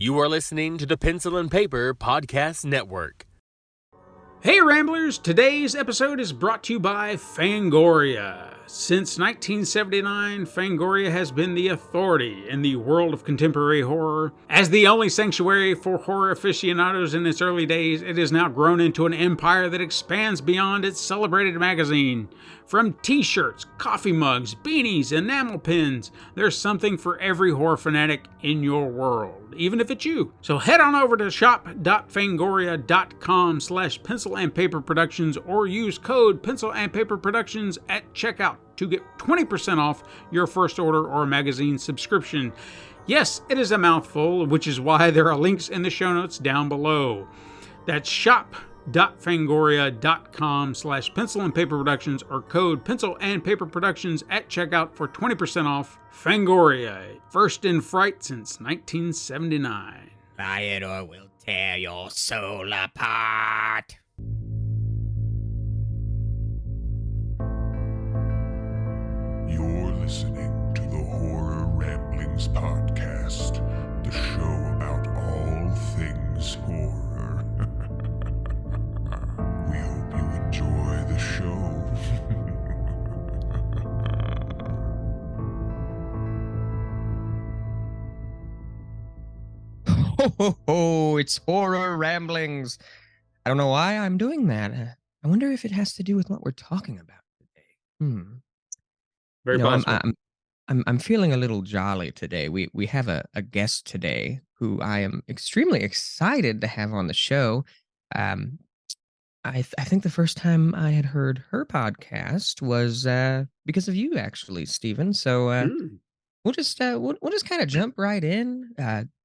You are listening to the Pencil and Paper Podcast Network. Hey Ramblers! Today's episode is brought to you by Fangoria. Since 1979, Fangoria has been the authority in the world of contemporary horror. As the only sanctuary for horror aficionados in its early days, it has now grown into an empire that expands beyond its celebrated magazine. From t-shirts, coffee mugs, beanies, enamel pins, there's something for every horror fanatic in your world, even if it's you. So head on over to shop.fangoria.com/pencil and paper productions or use code pencil and paper productions at checkout to get 20% off your first order or magazine subscription. Yes, it is a mouthful, which is why there are links in the show notes down below. That's shop.fangoria.com/pencil and paper productions or code pencil and paper productions at checkout for 20% off. Fangoria, first in fright since 1979. Try it or we'll tear your soul apart. You're listening to the Horror Ramblings podcast, the show about all things horror. We hope you enjoy the show. Oh, it's Horror Ramblings. I don't know why I'm doing that. I wonder if it has to do with what we're talking about today. Very possible. I'm feeling a little jolly today. We have a guest today who I am extremely excited to have on the show. I think the first time I had heard her podcast was because of you, actually, Stephen. So we'll just kind of jump right in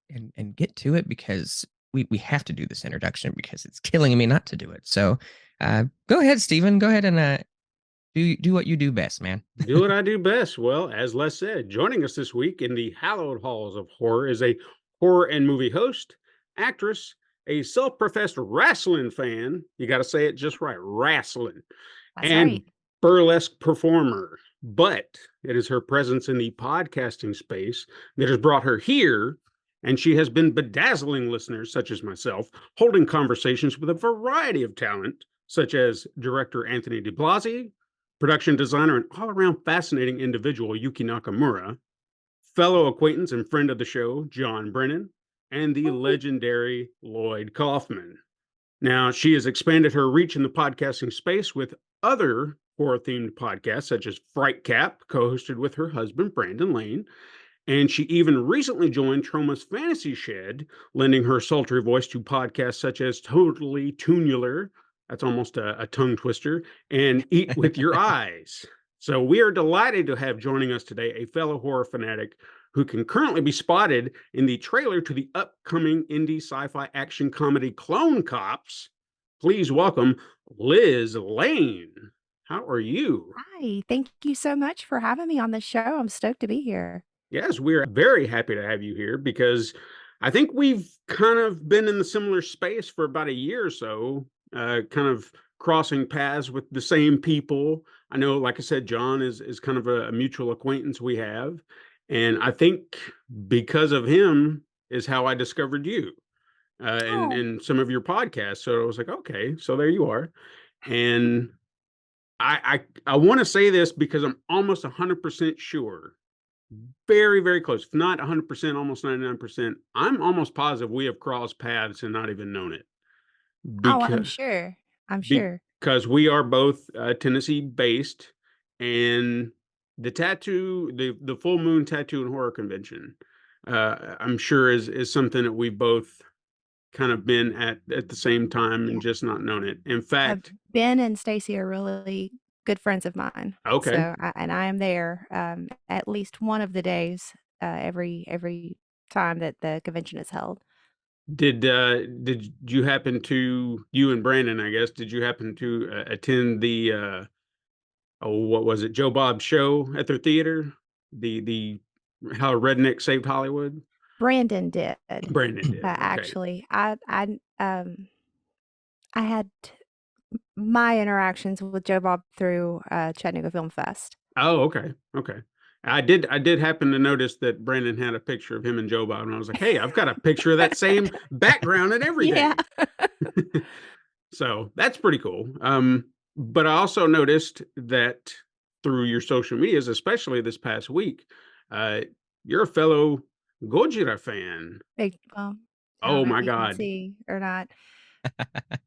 and get to it because we have to do this introduction because it's killing me not to do it. So go ahead, Stephen. Go ahead and do what you do best, man. Do what I do best. Well, as Les said, joining us this week in the hallowed halls of horror is a horror and movie host, actress, a self-professed wrestling fan. You got to say it just right, wrestling. That's and right. Burlesque performer. But it is her presence in the podcasting space that has brought her here, and she has been bedazzling listeners, such as myself, holding conversations with a variety of talent, such as director Anthony DiBlasi, production designer and all-around fascinating individual Yuki Nakamura, fellow acquaintance and friend of the show John Brennan, and the legendary Lloyd Kaufman. Now, she has expanded her reach in the podcasting space with other horror-themed podcasts, such as Fright Cap, co-hosted with her husband Brandon Lane, and she even recently joined Troma's Fantasy Shed, lending her sultry voice to podcasts such as Totally Tunular, that's almost a tongue twister, and Eat With Your Eyes. So we are delighted to have joining us today a fellow horror fanatic who can currently be spotted in the trailer to the upcoming indie sci-fi action comedy Clone Cops. Please welcome Liz Layne. How are you? Hi, thank you so much for having me on the show. I'm stoked to be here. Yes, we're very happy to have you here because I think we've kind of been in the similar space for about a year or so, kind of crossing paths with the same people. I know, like I said, John is kind of a mutual acquaintance we have. And I think because of him is how I discovered you and some of your podcasts. So I was like, okay, so there you are. And I want to say this because I'm almost 100% sure, very, very close, if not 100%, almost 99%. I'm almost positive we have crossed paths and not even known it. I'm sure. Because we are both Tennessee based, and the full moon tattoo and horror convention, I'm sure is something that we both kind of been at the same time and just not known it. In fact, Ben and Stacy are really good friends of mine. Okay. So I am there at least one of the days every time that the convention is held. Did you happen to, you and Brandon, I guess, did you happen to attend the what was it, Joe Bob's show at their theater? The How Redneck Saved Hollywood? Brandon did. Brandon did. Okay. Actually, I had my interactions with Joe Bob through Chattanooga Film Fest. Oh, okay. Okay. I did happen to notice that Brandon had a picture of him and Joe Bob, and I was like, hey, I've got a picture of that same background and everything. Yeah. So that's pretty cool. But I also noticed that through your social medias, especially this past week, uh, you're a fellow Gojira fan. Well, I don't Oh know if my you can God. see or not.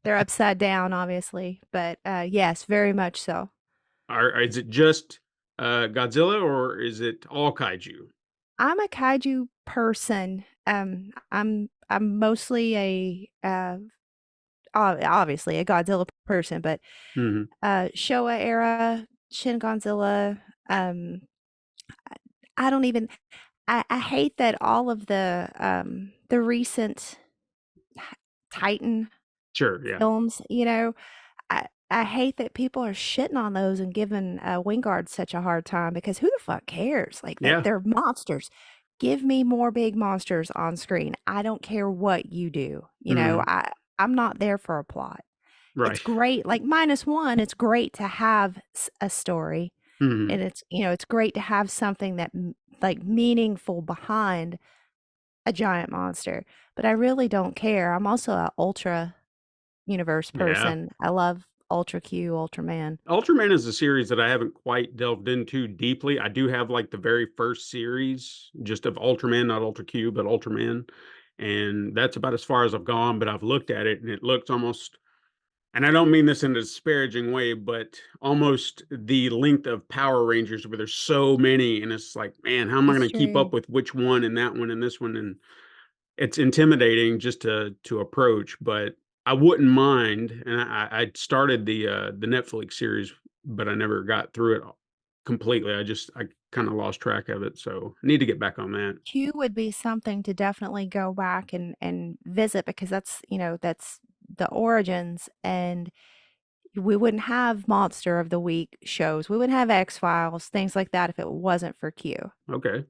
They're upside down, obviously, but yes, very much so. Is it just Godzilla or is it all kaiju? I'm a kaiju person. I'm mostly a obviously a Godzilla person, but Hmm. Showa era, Shin Godzilla. I don't even. I hate that all of the recent Titan Sure, yeah. films, I hate that people are shitting on those and giving Wingard such a hard time because who the fuck cares? Like that Yeah. they're monsters. Give me more big monsters on screen. I don't care what you do. Mhm. I'm not there for a plot. It's Right. great. Like -1, it's great to have a story, Mhm. and it's great to have something that like meaningful behind a giant monster. But I really don't care. I'm also a ultra universe Yeah. person. I love Ultra Q, Ultraman. Ultraman is a series that I haven't quite delved into deeply. I do have like the very first series just of Ultraman, not Ultra Q, but Ultraman. And that's about as far as I've gone, but I've looked at it and it looks almost, and I don't mean this in a disparaging way, but almost the length of Power Rangers where there's so many. And it's like, man, how am I It's going to keep true. up with which one and that one and this one? And it's intimidating just to approach, but I wouldn't mind. And I started the Netflix series, but I never got through it completely. I kind of lost track of it, so I need to get back on that. Q would be something to definitely go back and visit because that's the origins, and we wouldn't have Monster of the Week shows. We wouldn't have X-Files, things like that if it wasn't for Q. Okay,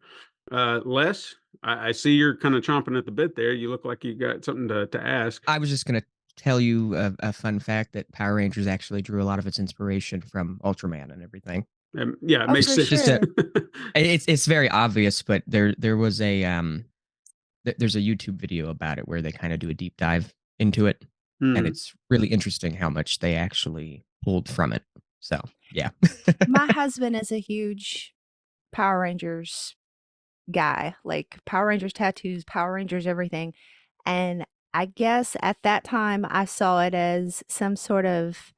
Les, I see you're kind of chomping at the bit there. You look like you got something to ask. I was just gonna tell you a fun fact that Power Rangers actually drew a lot of its inspiration from Ultraman and everything. Yeah, it Oh, makes for sense. Just to, sure. it's very obvious, but there was a there's a YouTube video about it where they kind of do a deep dive into it, and Hmm. it's really interesting how much they actually pulled from it. So yeah. My husband is a huge Power Rangers guy, like Power Rangers tattoos, Power Rangers everything. And I guess at that time I saw it as some sort of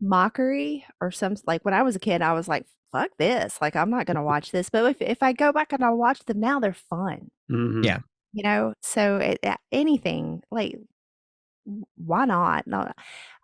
mockery or some like when I was a kid, I was like, fuck this. Like I'm not gonna watch this. But if I go back and I watch them now, they're fun. Hmm. Yeah. So anything like why not? No,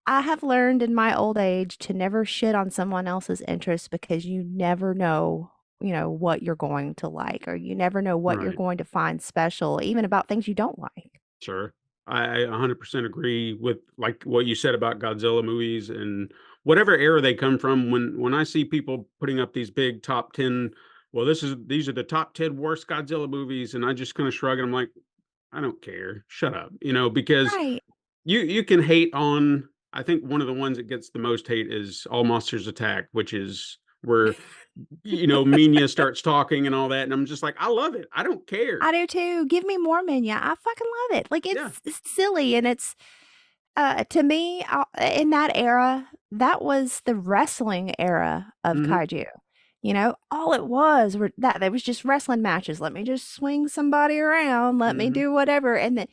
I have learned in my old age to never shit on someone else's interests because you never know, what you're going to like, or you never know what you're Right. going to find special, even about things you don't like. Sure. I 100% agree with like what you said about Godzilla movies and whatever era they come from. When I see people putting up these big top 10, well, these are the top 10 worst Godzilla movies, and I just kind of shrug and I'm like, I don't care. Shut up. Because Right. you can hate on, I think one of the ones that gets the most hate is All Monsters Attack, which is where Minya starts talking and all that, and I'm just like, I love it. I don't care. I do too. Give me more Minya. I fucking love it. Like Yeah. it's silly and it's to me in that era, that was the wrestling era of Hmm. kaiju. All it was were that there was just wrestling matches. Let me just swing somebody around. Let me Hmm. do whatever, and then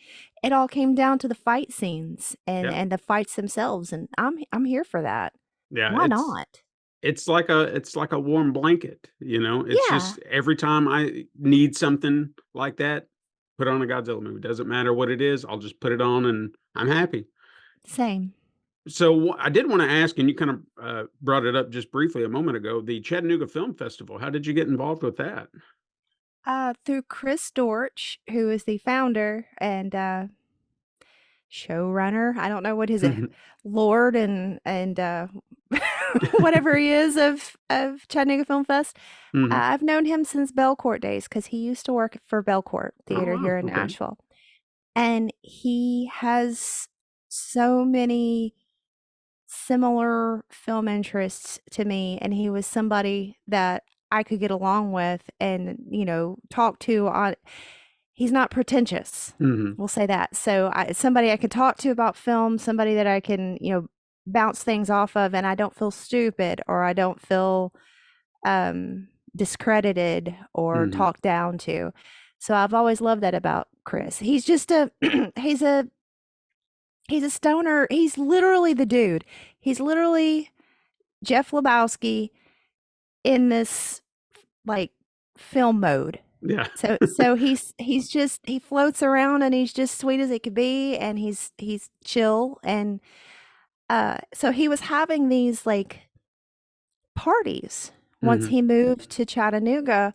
it all came down to the fight scenes and Yeah. and the fights themselves. And I'm here for that. Yeah. Why not? It's like a warm blanket. It's Yeah, just every time I need something like that, put on a Godzilla movie. Doesn't matter what it is, I'll just put it on and I'm happy. same. So I did want to ask, and you kind of brought it up just briefly a moment ago, the Chattanooga Film Festival. How did you get involved with that? Through Chris Dortch, who is the founder and showrunner. I don't know what his lord and whatever he is of Chattanooga Film Fest. Hmm. I've known him since Belcourt days because he used to work for Belcourt Oh Theater wow. here in Okay. Nashville, and he has so many similar film interests to me, and he was somebody that I could get along with and, talk to on he's not pretentious. Hmm. We'll say that. So somebody I could talk to about film, somebody that I can, bounce things off of, and I don't feel stupid or I don't feel discredited or Hmm. talked down to. So I've always loved that about Chris. He's just a he's a he's a stoner. He's literally the dude. He's literally Jeff Lebowski in this like film mode. Yeah. So he floats around and he's just sweet as it could be, and he's chill, and so he was having these like parties once Hmm. he moved to Chattanooga,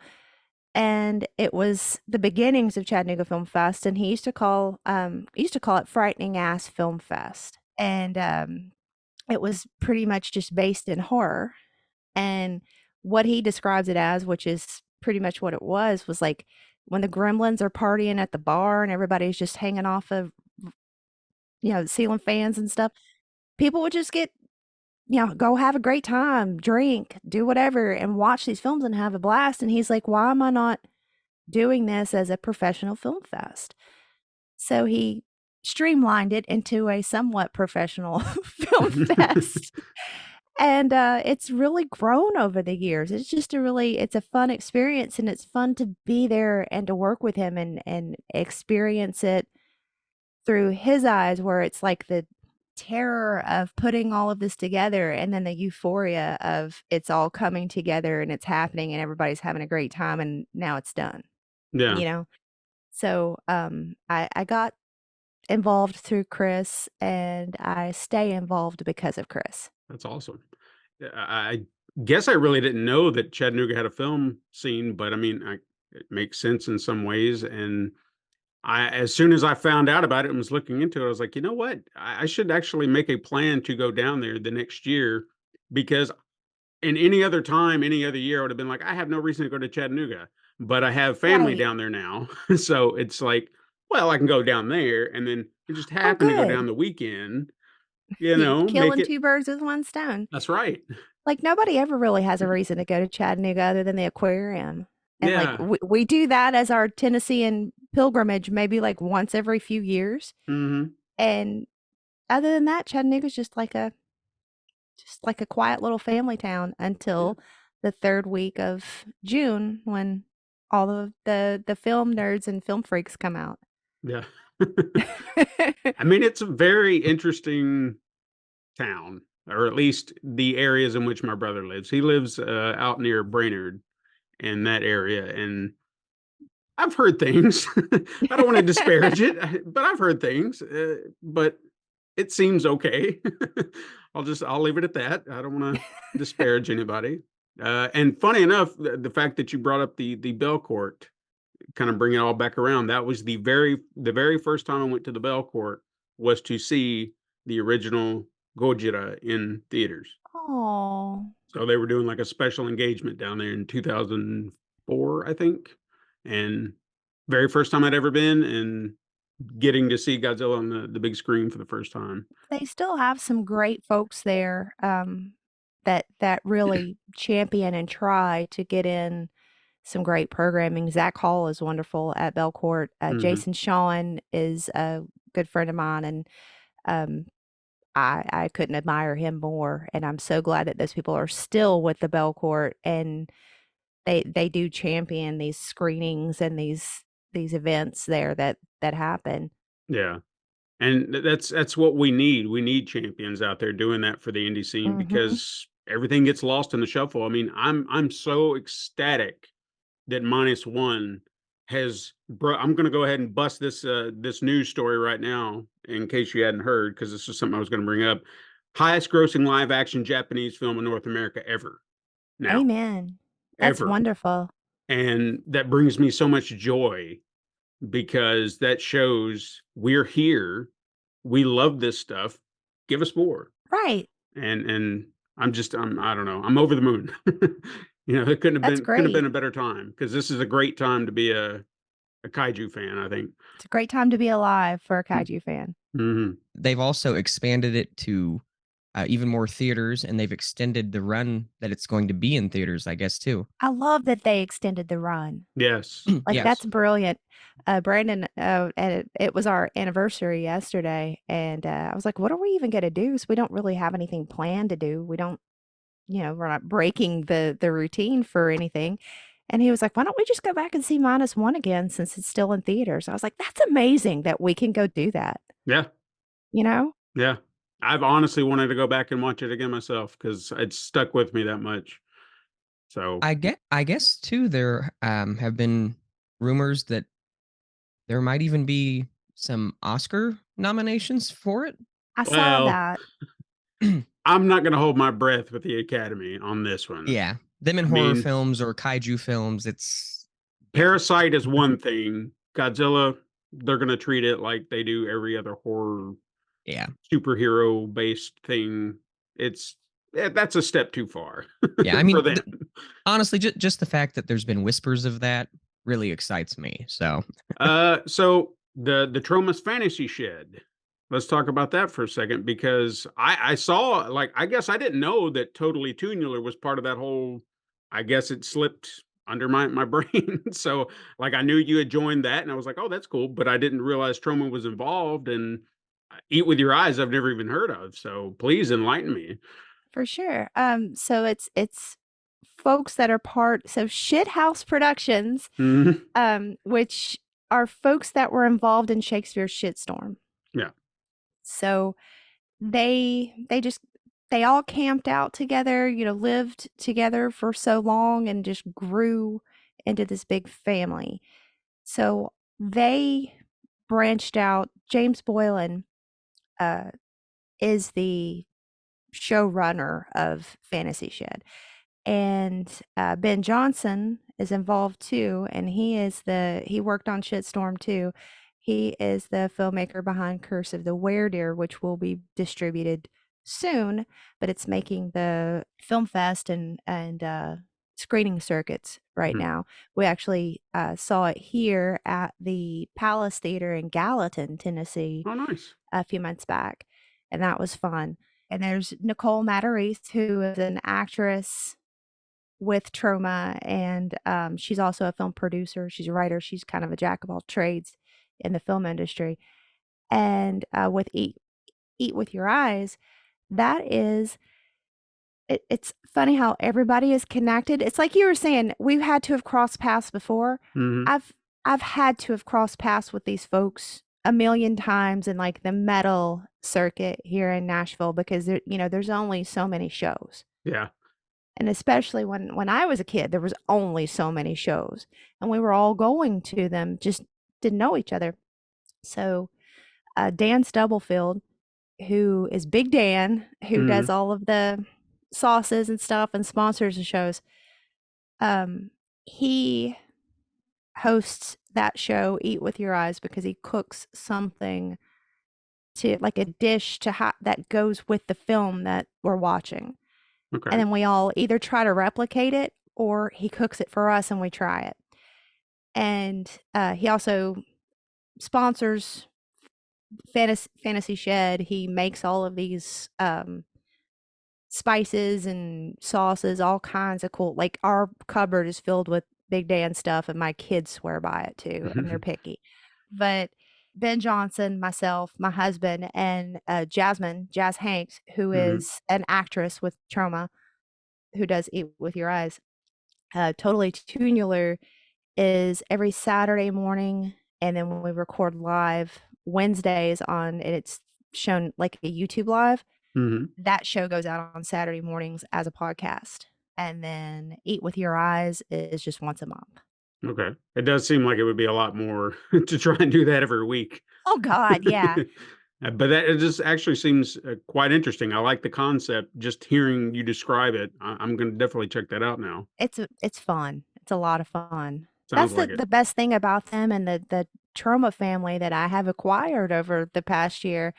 and it was the beginnings of Chattanooga Film Fest, and he used to call it Frightening Ass Film Fest, and it was pretty much just based in horror. And what he describes it as, which is pretty much what it was like when the gremlins are partying at the bar and everybody's just hanging off of, ceiling fans and stuff. People would just get, go have a great time, drink, do whatever, and watch these films and have a blast. And he's like, why am I not doing this as a professional film fest? So he streamlined it into a somewhat professional film fest. And it's really grown over the years. It's just it's a fun experience, and it's fun to be there and to work with him and experience it through his eyes, where it's like the terror of putting all of this together and then the euphoria of it's all coming together and it's happening and everybody's having a great time and now it's done, Yeah. you know? So I got involved through Chris, and I stay involved because of Chris. That's awesome. I guess I really didn't know that Chattanooga had a film scene, but I mean, it makes sense in some ways. And as soon as I found out about it and was looking into it, I was like, you know what? I should actually make a plan to go down there the next year, because in any other time, any other year, I would have been like, I have no reason to go to Chattanooga, but I have family Right. down there now. So it's like, well, I can go down there, and then we just Oh, happen to go down good. the weekend, You make killing it. two birds with one stone. That's right. Like, nobody ever really has a reason to go to Chattanooga other than the aquarium. And, like, Yeah. we do that as our Tennessean pilgrimage maybe, like, once every few years. Hmm. And other than that, Chattanooga's just like a quiet little family town Yeah. until the 3rd week of June when all of the film nerds and film freaks come out. Yeah. I mean, it's a very interesting town, or at least the areas in which my brother lives. He lives out near Brainerd, in that area, and I've heard things. I don't want to disparage it, but I've heard things. But it seems okay. I'll leave it at that. I don't want to disparage anybody. And funny enough, the fact that you brought up the Bell Court, kind of bring it all back around. That was the very first time I went to the Bell Court, was to see the original Gojira in theaters. Oh, So they were doing like a special engagement down there in 2004, I think. And very first time I'd ever been, and getting to see Godzilla on the big screen for the first time. they still have some great folks there, that really champion and try to get in some great programming. Zach Hall is wonderful at Belcourt. Mhm. Jason Shawn is a good friend of mine, and um, I couldn't admire him more. And I'm so glad that those people are still with the Belcourt, and they do champion these screenings and these events there that happen. Yeah. And that's what we need. We need champions out there doing that for the indie scene, Hmm. because everything gets lost in the shuffle. I mean, I'm so ecstatic that minus one I'm going to go ahead and bust this news story right now, in case you hadn't heard, because this is something I was going to bring up. Highest grossing live action Japanese film in North America ever. Now, Amen. That's ever. wonderful. And that brings me so much joy, because that shows we're here. We love this stuff. Give us more. Right. And I don't know. I'm over the moon. It That's couldn't have been great. a better time, because this is a great time to be a kaiju fan, I think. It's a great time to be alive for a kaiju fan. Mhm. They've also expanded it to even more theaters, and they've extended the run that it's going to be in theaters, I guess, too. I love that they extended the run. Yes. Like, Yes. that's brilliant. Brandon, and it was our anniversary yesterday, and I was like, "What are we even gonna do?" So we don't really have anything planned to do. We don't, we're not breaking the routine for anything. And he was like, "Why don't we just go back and see -1 again since it's still in theaters?" I was like, "That's amazing that we can go do that." Yeah. You know? Yeah. I've honestly wanted to go back and watch it again myself because it's stuck with me that much. So, I guess too there have been rumors that there might even be some Oscar nominations for it. I saw well, that. I'm not going to hold my breath with the Academy on this one. Yeah, them in I horror mean, films or kaiju films, it's yeah. Parasite is one thing. Godzilla, they're going to treat it like they do every other horror Yeah. superhero based thing. That's a step too far. Yeah, I for mean, them. honestly, just the fact that there's been whispers of that really excites me. So, So the Troma's Fantasy Shed. Let's talk about that for a second because I saw, like, I guess I didn't know that Totally Tunular was part of that whole. I guess it slipped under my brain. So, like, I knew you had joined that, and I was like, oh, that's cool, but I didn't realize Troma was involved. And Eat with Your Eyes, I've never even heard of. So please enlighten me. For sure. So it's folks that are so Shithouse Productions, Mhm. which are folks that were involved in Shakespeare's Shitstorm. Yeah. So they all camped out together, lived together for so long and just grew into this big family. So they branched out. James Boylan is the showrunner of Fantasy Shed. And Ben Johnson is involved too, and he worked on Shitstorm too. He is the filmmaker behind Curse of the Werewolf, which will be distributed soon, but it's making the film fest and screening circuits right Mhm. now. We actually saw it here at the Palace Theater in Gallatin, Tennessee, Oh, nice. a few months back, and that was fun. And there's Nicole Matarese, who is an actress with Troma, and she's also a film producer. She's a writer. She's kind of a jack of all trades in the film industry. And with Eat with Your Eyes, that is it's funny how everybody is connected. It's like you were saying, we've had to have crossed paths before. Mhm. I've had to have crossed paths with these folks a million times in like the metal circuit here in Nashville because there's only so many shows. Yeah. And especially when I was a kid, there was only so many shows, and we were all going to them, just didn't know each other. So Dan Stubblefield, who is Big Dan, who Mhm. does all of the sauces and stuff and sponsors the shows, he hosts that show, Eat with Your Eyes, because he cooks something to like a dish that goes with the film that we're watching. Okay. And then we all either try to replicate it or he cooks it for us and we try it. And he also sponsors Fantasy Shed. He makes all of these spices and sauces, all kinds of cool. Like our cupboard is filled with Big Dan stuff, and my kids swear by it too, and they're picky. But Ben Johnson, myself, my husband, and Jazz Hanks, who Mhm. is an actress with Troma, who does Eat with Your Eyes. Totally Tunular is every Saturday morning, and then when we record live Wednesdays and it's shown like a YouTube live, Mhm. that show goes out on Saturday mornings as a podcast. And then Eat with Your Eyes is just once a month. Okay. It does seem like it would be a lot more to try and do that every week. Oh God, yeah. But it just actually seems quite interesting. I like the concept. Just hearing you describe it, I'm going to definitely check that out now. It's fun. It's a lot of fun. Sounds That's like it. the best thing about them and the Troma family that I have acquired over the past year.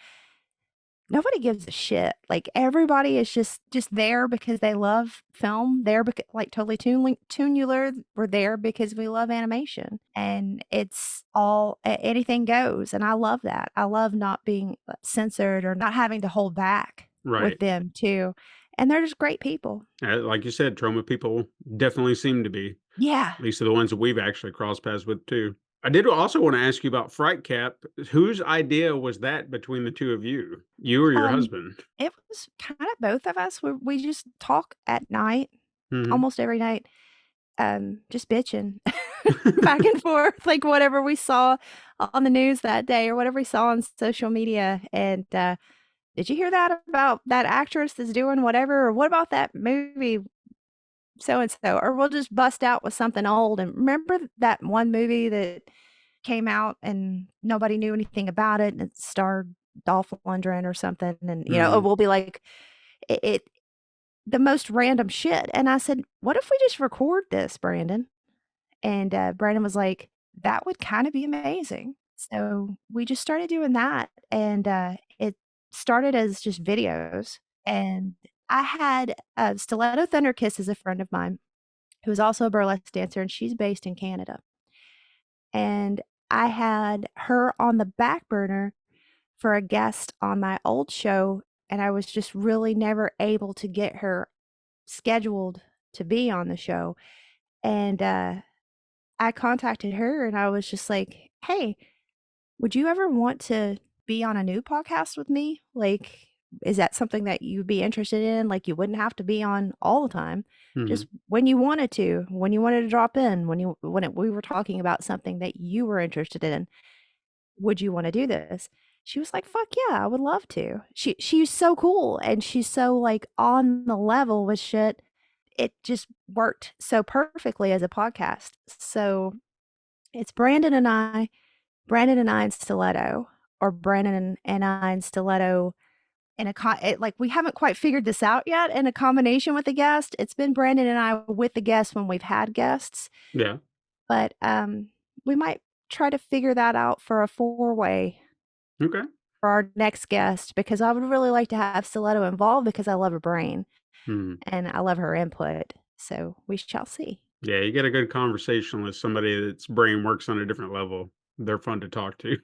Nobody gives a shit. Like everybody is just there because they love film. They're like Totally Tunular. We're there because we love animation, and it's all anything goes. And I love that. I love not being censored or not having to hold back Right. with them too. And they're just great people. Like you said, trauma people definitely seem to be. Yeah. At least the ones that we've actually crossed paths with too. I did also want to ask you about Fright Cap. Whose idea was that between the two of you? You or your husband? It was kind of both of us. We just talk at night, Mhm. almost every night, just bitching back and forth, like whatever we saw on the news that day or whatever we saw on social media. And did you hear that about that actress that's doing whatever? Or what about that movie so and so? Or we'll just bust out with something old. And remember that one movie that came out and nobody knew anything about it, and it starred Dolph Lundgren or something, and Mhm. we'll be like it the most random shit. And I said, what if we just record this, Brandon? And Brandon was like, that would kind of be amazing. So we just started doing that, and it started as just videos. And I had Stiletto Thunder Kiss is a friend of mine who is also a burlesque dancer, and she's based in Canada. And I had her on the back burner for a guest on my old show, and I was just really never able to get her scheduled to be on the show. And I contacted her and I was just like, "Hey, would you ever want to be on a new podcast with me? Like, is that something that you'd be interested in? Like, you wouldn't have to be on all the time, just Mhm. when you wanted to drop in, we were talking about something that you were interested in. Would you want to do this?" She was like, "Fuck yeah, I would love to." She's so cool and she's so like on the level with shit. It just worked so perfectly as a podcast. So it's Brandon and I in Stiletto, or Brandon and I in Stiletto in like we haven't quite figured this out yet in a combination with a guest. It's been Brandon and I with the guests when we've had guests, Yeah. but we might try to figure that out for a four-way Okay. for our next guest, because I would really like to have Stiletto involved because I love her brain Mhm. and I love her input. So we shall see. Yeah, you get a good conversationalist, somebody that's brain works on a different level. They're fun to talk to.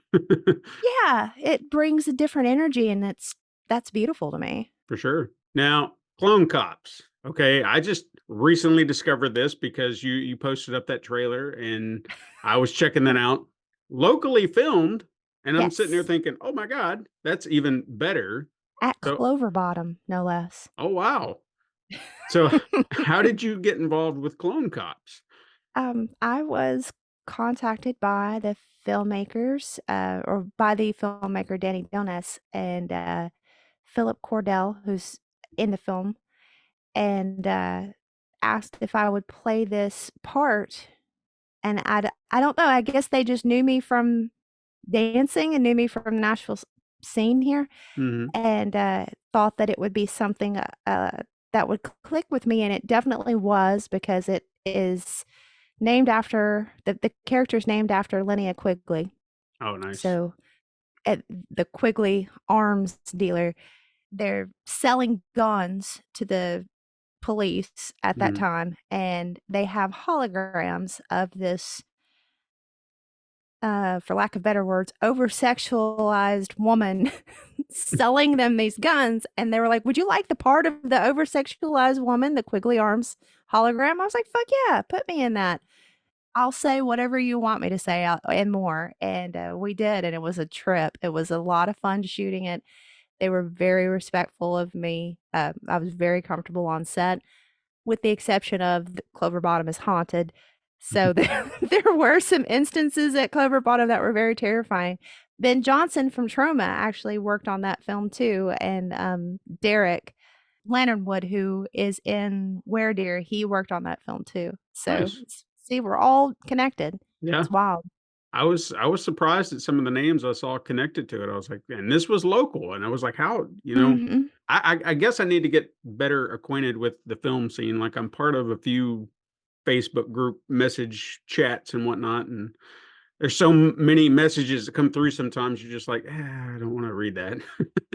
Yeah, it brings a different energy, and that's beautiful to me. For sure. Now, Clone Cops. Okay, I just recently discovered this because you posted up that trailer and I was checking that out. Locally filmed, and I'm sitting there Yes, thinking, "Oh my god, that's even better." at So, Clover Bottom, no less. oh wow. So, how did you get involved with Clone Cops? I was contacted by the filmmakers, or by the filmmaker Danny Jonas and Philip Cordell, who's in the film, and asked if I would play this part. And I don't know. I guess they just knew me from dancing and knew me from the Nashville scene here, Mhm. and thought that it would be something that would click with me, and it definitely was, because it is named after the character's named after Linnea Quigley. Oh, nice. So at the Quigley arms dealer, they're selling guns to the police at that Mhm. time, and they have holograms of this, for lack of better words, over sexualized woman selling them these guns. And they were like, "Would you like the part of the over sexualized woman, the Quigley Arms hologram?" I was like, "Fuck yeah, put me in that. I'll say whatever you want me to say and more." And we did. And it was a trip. It was a lot of fun shooting it. They were very respectful of me. I was very comfortable on set, with the exception of Clover Bottom is haunted. So there were some instances at Clover Bottom that were very terrifying. Ben Johnson from Troma actually worked on that film too, and Derek Lanternwood, who is in Were Deer, he worked on that film too. So Nice. see, we're all connected. Yeah. It's wild. I was surprised at some of the names I saw connected to it. I was like, and this was local, and I was like, how, Mhm. I guess I need to get better acquainted with the film scene. Like I'm part of a few Facebook group message chats and whatnot, and there's so many messages that come through. Sometimes you're just like, I don't want to read that,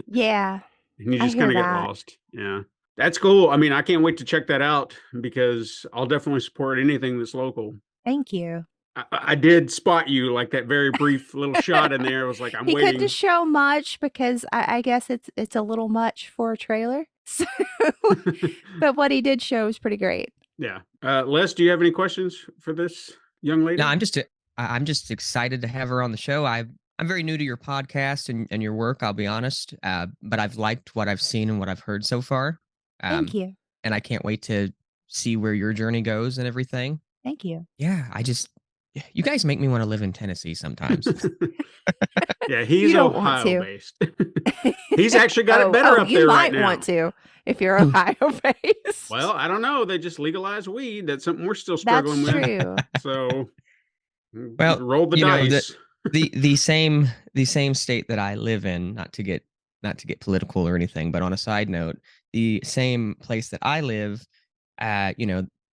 Yeah, and you I just kind hear of get that. lost. Yeah, that's cool. I mean, I can't wait to check that out because I'll definitely support anything that's local. Thank you. I did spot you like that very brief little shot in there. I was like, I'm He waiting. couldn't show much because I guess it's a little much for a trailer. So, but what he did show was pretty great. Yeah. Les, do you have any questions for this young lady? No, I'm just excited to have her on the show. I'm very new to your podcast and your work, I'll be honest. But I've liked what I've seen and what I've heard so far. Thank you. And I can't wait to see where your journey goes and everything. Thank you. Yeah, you guys make me want to live in Tennessee sometimes. Yeah, he's You don't want to. Ohio based. He's actually got it better up there right now. You might want to if you're Ohio based. Well, I don't know. They just legalized weed. That's something we're still struggling That's with. true. So, Well, roll the you know, dice. the same state that I live in, not to get political or anything, but on a side note, the same place that I live,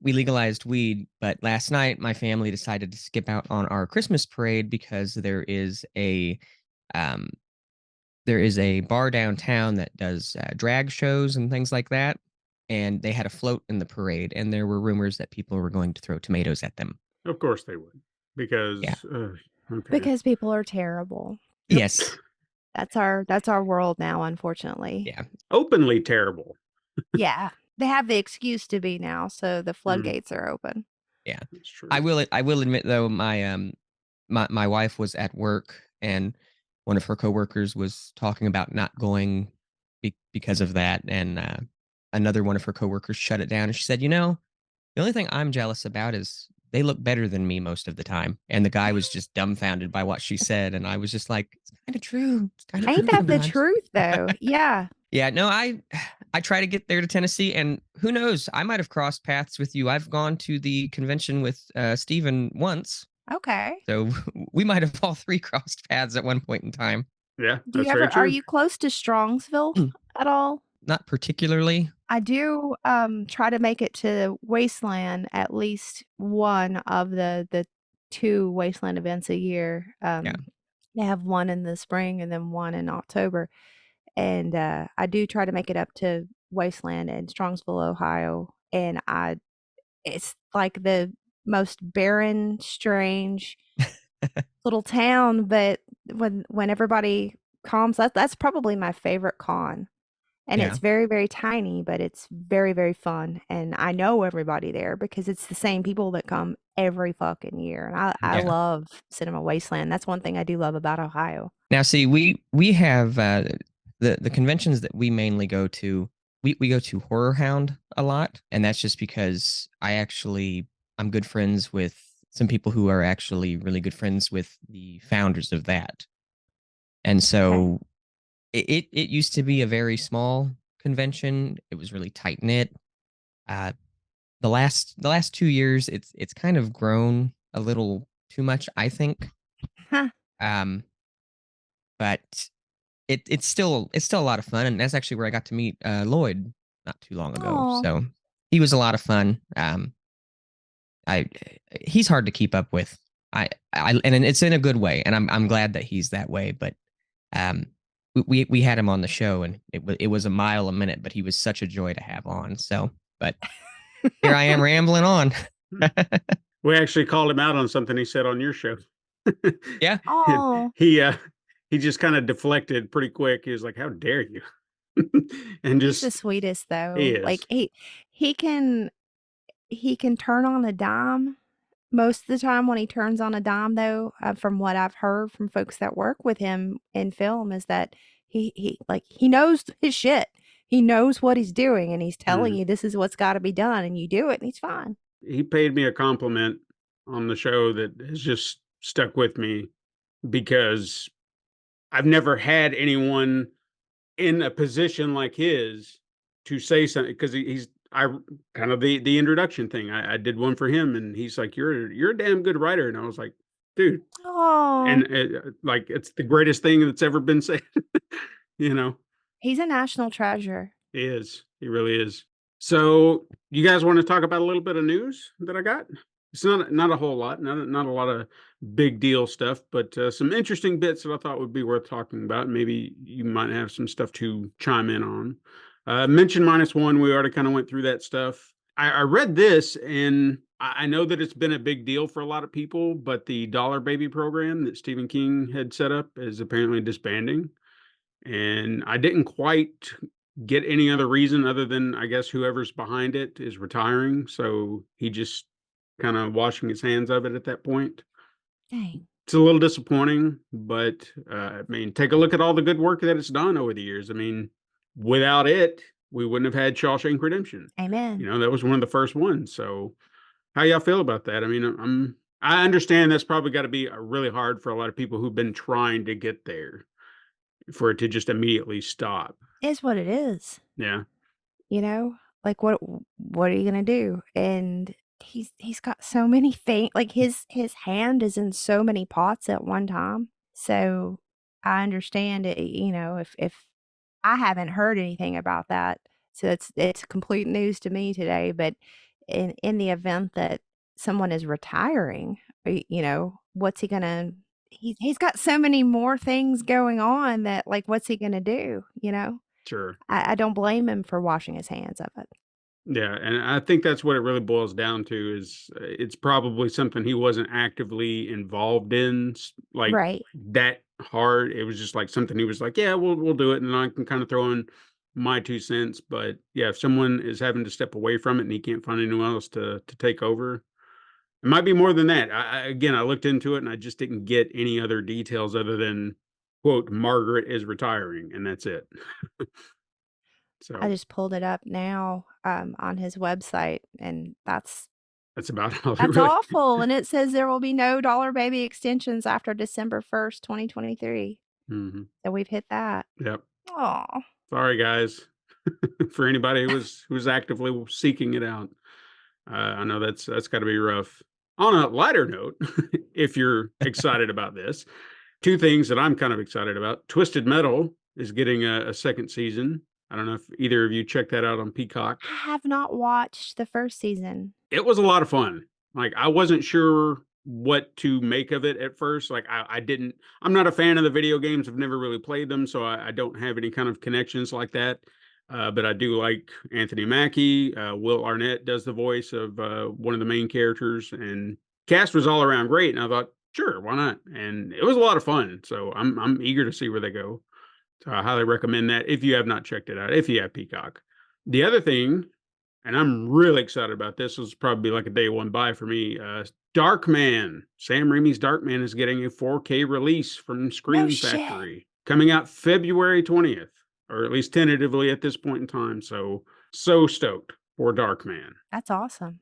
we legalized weed, but last night my family decided to skip out on our Christmas parade because there is a bar downtown that does drag shows and things like that, and they had a float in the parade, and there were rumors that people were going to throw tomatoes at them. Of course they would, because Yeah. okay. Because people are terrible. Yep. Yes. That's our world now, unfortunately. Yeah. Openly terrible. Yeah. They have the excuse to be now, so the floodgates are open. Yeah. That's true. I will admit though, my wife was at work and one of her coworkers was talking about not going because of that, and another one of her coworkers shut it down, and she said, the only thing I'm jealous about is they look better than me most of the time. And the guy was just dumbfounded by what she said, and I was just like, it's kind of true. It's kind of Ain't true that the sometimes. truth though? Yeah. Yeah, no, I try to get there to Tennessee, and who knows, I might have crossed paths with you. I've gone to the convention with Stephen once, Okay. so we might have all three crossed paths at one point in time. Yeah, Do you that's very ever true. are you close to Strongsville at all? Not particularly. I do try to make it to Wasteland at least one of the two Wasteland events a year. They have one in the spring and then one in October. And I do try to make it up to Wasteland in Strongsville, Ohio. And it's like the most barren, strange little town. But when everybody comes, that's probably my favorite con. And Yeah. it's very, very tiny, but it's very, very fun. And I know everybody there because it's the same people that come every fucking year. And I Yeah. love Cinema Wasteland. That's one thing I do love about Ohio. Now, see, we have the conventions that we mainly go to. We go to Horror Hound a lot, and that's just because I'm good friends with some people who are actually really good friends with the founders of that, and so it used to be a very small convention. It was really tight knit. The last 2 years, it's kind of grown a little too much, I think. Huh. But it's still a lot of fun, and that's actually where I got to meet Lloyd not too long ago. Aw. So he was a lot of fun. He's hard to keep up with. And it's in a good way, and I'm glad that he's that way. But we had him on the show, and it was a mile a minute, but he was such a joy to have on. So, but here I am rambling on. We actually called him out on something he said on your show. Yeah. Oh, He just kind of deflected pretty quick. He was like, "How dare you?" And he's just the sweetest though. He is. Like he can turn on a dime. Most of the time when he turns on a dime though, from what I've heard from folks that work with him in film, is that he knows his shit. He knows what he's doing, and he's telling you this is what's got to be done, and you do it, and he's fine. he paid me a compliment on the show that has just stuck with me, because I've never had anyone in a position like his to say something, because he's kind of the introduction thing. I did one for him, and he's like, you're a damn good writer. And I was like, dude, Oh, and like, it's the greatest thing that's ever been said. he's a national treasure. He is. He really is. So you guys want to talk about a little bit of news that I got? It's not a whole lot, not a lot of big deal stuff, but some interesting bits that I thought would be worth talking about. Maybe you might have some stuff to chime in on. Mention -1, we already kind of went through that stuff. I read this, and I know that it's been a big deal for a lot of people, but the Dollar Baby program that Stephen King had set up is apparently disbanding. And I didn't quite get any other reason other than I guess whoever's behind it is retiring. So he just kind of washing his hands of it at that point. Dang. It's a little disappointing, but I mean, take a look at all the good work that it's done over the years. I mean, without it, we wouldn't have had Shawshank Redemption. Amen. You know, that was one of the first ones. So how y'all feel about that? I mean, I understand that's probably got to be really hard for a lot of people who've been trying to get there for it to just immediately stop. Is what it is. Yeah, You know, like what are you gonna do? And he's got so many things. Like his hand is in so many pots at one time. So I understand it. You know, if I haven't heard anything about that, so it's complete news to me today. But in the event that someone is retiring, you know, what's he gonna? He's got so many more things going on that like, what's he gonna do? You know. sure. I don't blame him for washing his hands of it. Yeah, and I think that's what it really boils down to is it's probably something he wasn't actively involved in, like Right. that hard. It was just like something he was like, yeah, we'll do it, and then I can kind of throw in my 2 cents. But yeah, if someone is having to step away from it and he can't find anyone else to take over, it might be more than that. Again, I looked into it and I just didn't get any other details other than quote Margaret is retiring, and that's it. I So just pulled it up now on his website, and that's that's about all it that's really. awful. And it says there will be no Dollar Baby extensions after December 1st, 2023. Mhm. So we've hit that. Yep. Oh, Sorry, guys, for anybody who's actively seeking it out. I know that's got to be rough. On a lighter note, if you're excited about this, two things that I'm kind of excited about. Twisted Metal is getting a second season. I don't know if either of you checked that out on Peacock. I have not watched the first season. It was a lot of fun. Like I wasn't sure what to make of it at first. Like I didn't. I'm not a fan of the video games. I've never really played them, so I don't have any kind of connections like that. But I do like Anthony Mackie. Will Arnett does the voice of one of the main characters, and cast was all around great. And I thought, sure, why not? And it was a lot of fun. So I'm eager to see where they go. So I highly recommend that if you have not checked it out. If you have Peacock, the other thing, and I'm really excited about this. This was probably like a day one buy for me. Darkman. Sam Raimi's Darkman is getting a 4K release from Screen shit. Factory, coming out February 20th, or at least tentatively at this point in time. So stoked for Darkman. That's awesome.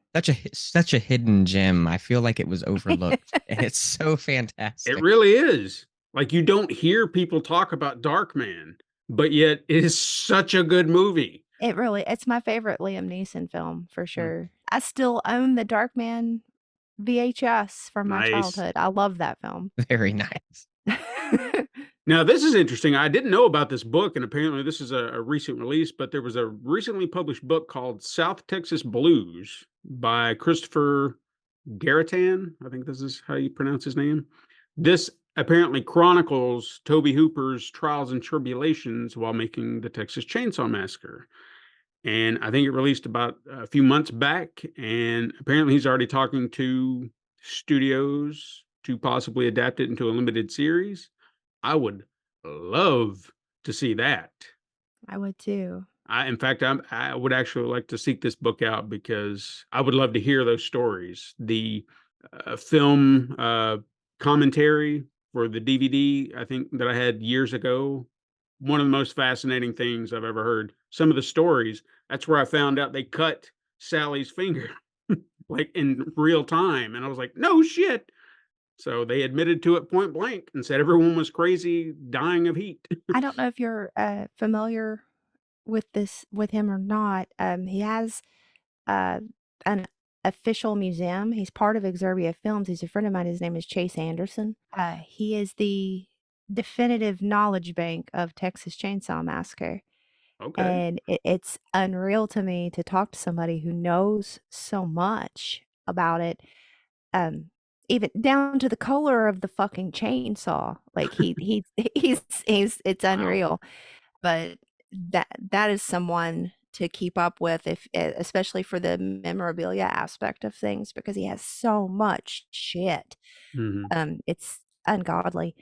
Such a hidden gem. I feel like it was overlooked, and it's so fantastic. It really is. Like you don't hear people talk about Darkman, but yet it is such a good movie. It's my favorite Liam Neeson film for sure. I still own the Darkman VHS from my Nice. childhood. I love that film. Very nice. Now, this is interesting. I didn't know about this book, and apparently this is a recent release, but there was a recently published book called South Texas Blues by Christopher Garritan. I think this is how you pronounce his name. This apparently chronicles Toby Hooper's trials and tribulations while making the Texas Chainsaw Massacre. And I think it released about a few months back, and apparently he's already talking to studios to possibly adapt it into a limited series. I would love to see that. I would too. In fact, I would actually like to seek this book out because I would love to hear those stories. The film commentary for the DVD, I think that I had years ago, one of the most fascinating things I've ever heard. Some of the stories, that's where I found out they cut Sally's finger like in real time. And I was like, no shit. So they admitted to it point blank and said everyone was crazy, dying of heat. I don't know if you're familiar with him or not. He has an official museum. He's part of Excerpt Films. He's a friend of mine. His name is Chase Anderson. He is the definitive knowledge bank of Texas Chainsaw Massacre. Okay. And it's unreal to me to talk to somebody who knows so much about it. Even down to the color of the fucking chainsaw. Like he's it's unreal. But that is someone to keep up with, especially for the memorabilia aspect of things, because he has so much shit. It's ungodly.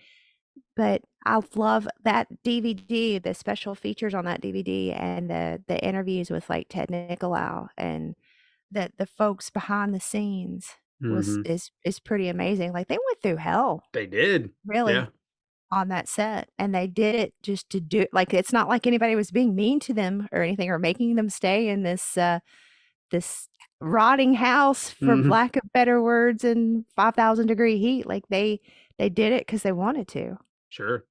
But I love that DVD, the special features on that DVD, and the interviews with like Ted Nicolau and the folks behind the scenes Hmm. is pretty amazing. Like they went through hell, They did. Yeah. really, on that set, and they did it just to do it. Like it's not like anybody was being mean to them or anything or making them stay in this rotting house, for Hmm. lack of better words, in 5,000-degree heat. Like they did it because they wanted to. Sure.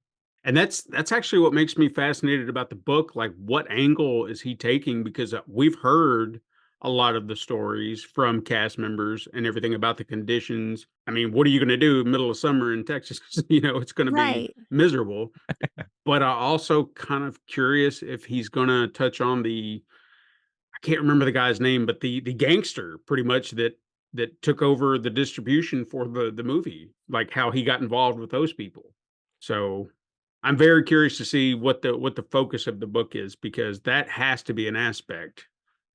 And that's actually what makes me fascinated about the book. Like, what angle is he taking? Because we've heard a lot of the stories from cast members and everything about the conditions. I mean, what are you going to do middle of summer in Texas? It's going to be Right. miserable. But I also kind of curious if he's going to touch on I can't remember the guy's name, but the gangster pretty much that took over the distribution for the movie, like how he got involved with those people. So I'm very curious to see what the focus of the book is, because that has to be an aspect.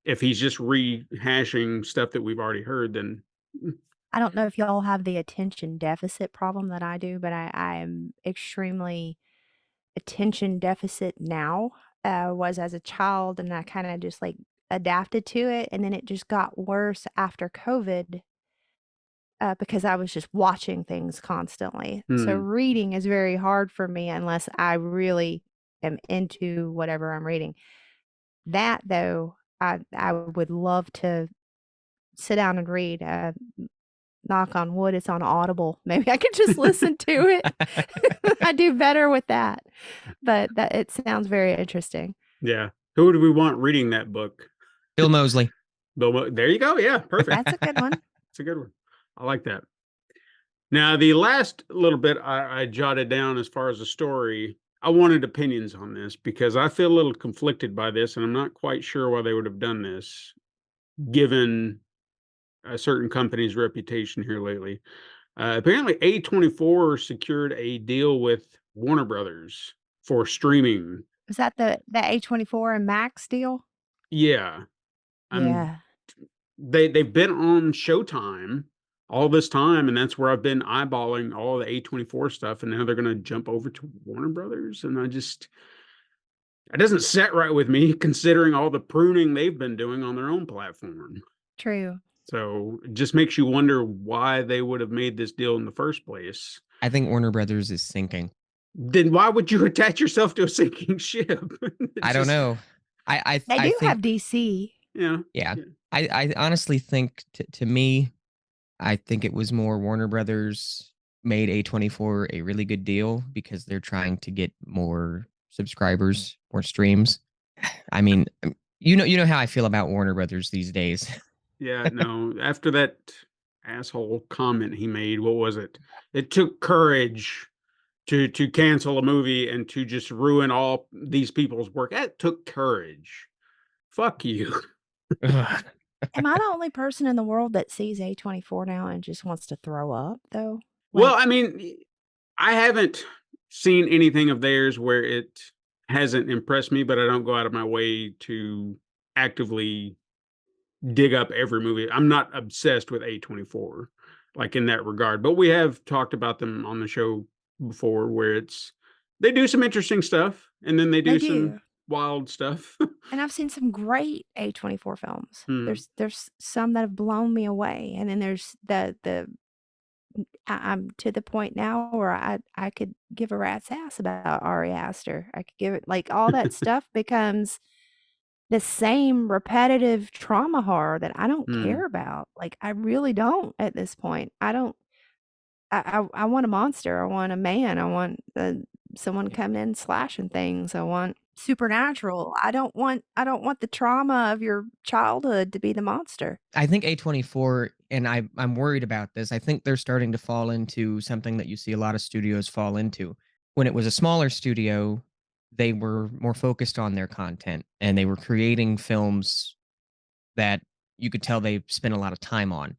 If he's just rehashing stuff that we've already heard, then I don't know if y'all have the attention deficit problem that I do, but I am extremely attention deficit now. Was as a child, and I kind of just like adapted to it, and then it just got worse after COVID, because I was just watching things constantly. So hmm, reading is very hard for me unless I really am into whatever I'm reading. That though, I would love to sit down and read. Knock on wood, it's on Audible. Maybe I could just listen to it. I do better with that. But that it sounds very interesting. yeah. Who would we want reading that book? Bill Moseley. There you go. Yeah, perfect. That's a good one. It's a good one. I like that. Now, the last little bit I jotted down as far as the story, I wanted opinions on this because I feel a little conflicted by this, and I'm not quite sure why they would have done this, given a certain company's reputation here lately. Apparently, A24 secured a deal with Warner Brothers for streaming. Was that the A24 and Max deal? Yeah, I'm Yeah. they've been on Showtime all this time, and that's where I've been eyeballing all the A24 stuff, and now they're gonna jump over to Warner Brothers, and it doesn't set right with me considering all the pruning they've been doing on their own platform. True. So it just makes you wonder why they would have made this deal in the first place. I think Warner Brothers is sinking. Then why would you attach yourself to a sinking ship? I don't know. They I do think have DC. Yeah. yeah. Yeah. I honestly think to me, I think it was more Warner Brothers made A24 a really good deal because they're trying to get more subscribers, more streams. I mean, you know how I feel about Warner Brothers these days. Yeah, no. After that asshole comment he made, what was it? It took courage to cancel a movie and to just ruin all these people's work. That took courage. Fuck you. Ugh. Am I the only person in the world that sees A24 now and just wants to throw up though? Well, Like, I mean, I haven't seen anything of theirs where it hasn't impressed me, but I don't go out of my way to actively dig up every movie. I'm not obsessed with A24, like in that regard, but we have talked about them on the show before, where they do some interesting stuff, and then they they do some do. wild stuff. And I've seen some great A24 films. Hmm. There's some that have blown me away, and then there's I'm to the point now where I could give a rat's ass about Ari Aster. I could give it, like, all that stuff becomes the same repetitive trauma horror that I don't Hmm. care about. Like, I really don't at this point. I don't. I want a monster. I want a man. I want someone coming in slashing things. I want supernatural. I don't want the trauma of your childhood to be the monster. I think A24, and I'm worried about this. I think they're starting to fall into something that you see a lot of studios fall into. When it was a smaller studio, they were more focused on their content and they were creating films that you could tell they spent a lot of time on.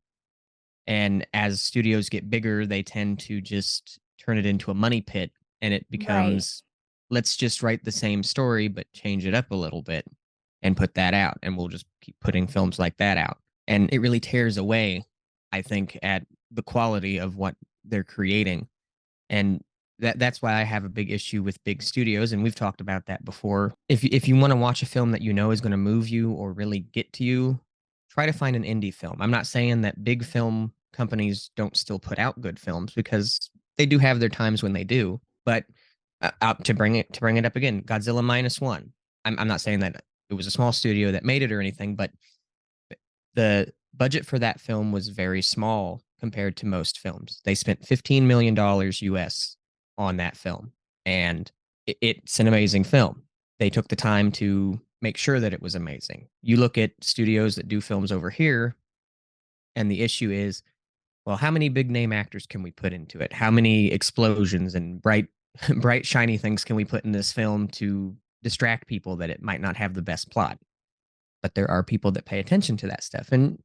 And as studios get bigger, they tend to just turn it into a money pit and it Right. becomes let's just write the same story but change it up a little bit. and put that out, and we'll just keep putting films like that out. And it really tears away, I think, at the quality of what they're creating. And that's why I have a big issue with big studios, and we've talked about that before. If you want to watch a film that you know is going to move you or really get to you, try to find an indie film. I'm not saying that big film companies don't still put out good films, because they do have their times when they do. But to bring it up again, Godzilla -1. I'm not saying that it was a small studio that made it or anything, but the budget for that film was very small compared to most films. They spent $15 million US on that film, and it's an amazing film. They took the time to make sure that it was amazing. You look at studios that do films over here, and the issue is, well, how many big name actors can we put into it? How many explosions and bright shiny things can we put in this film to distract people that it might not have the best plot? But there are people that pay attention to that stuff. And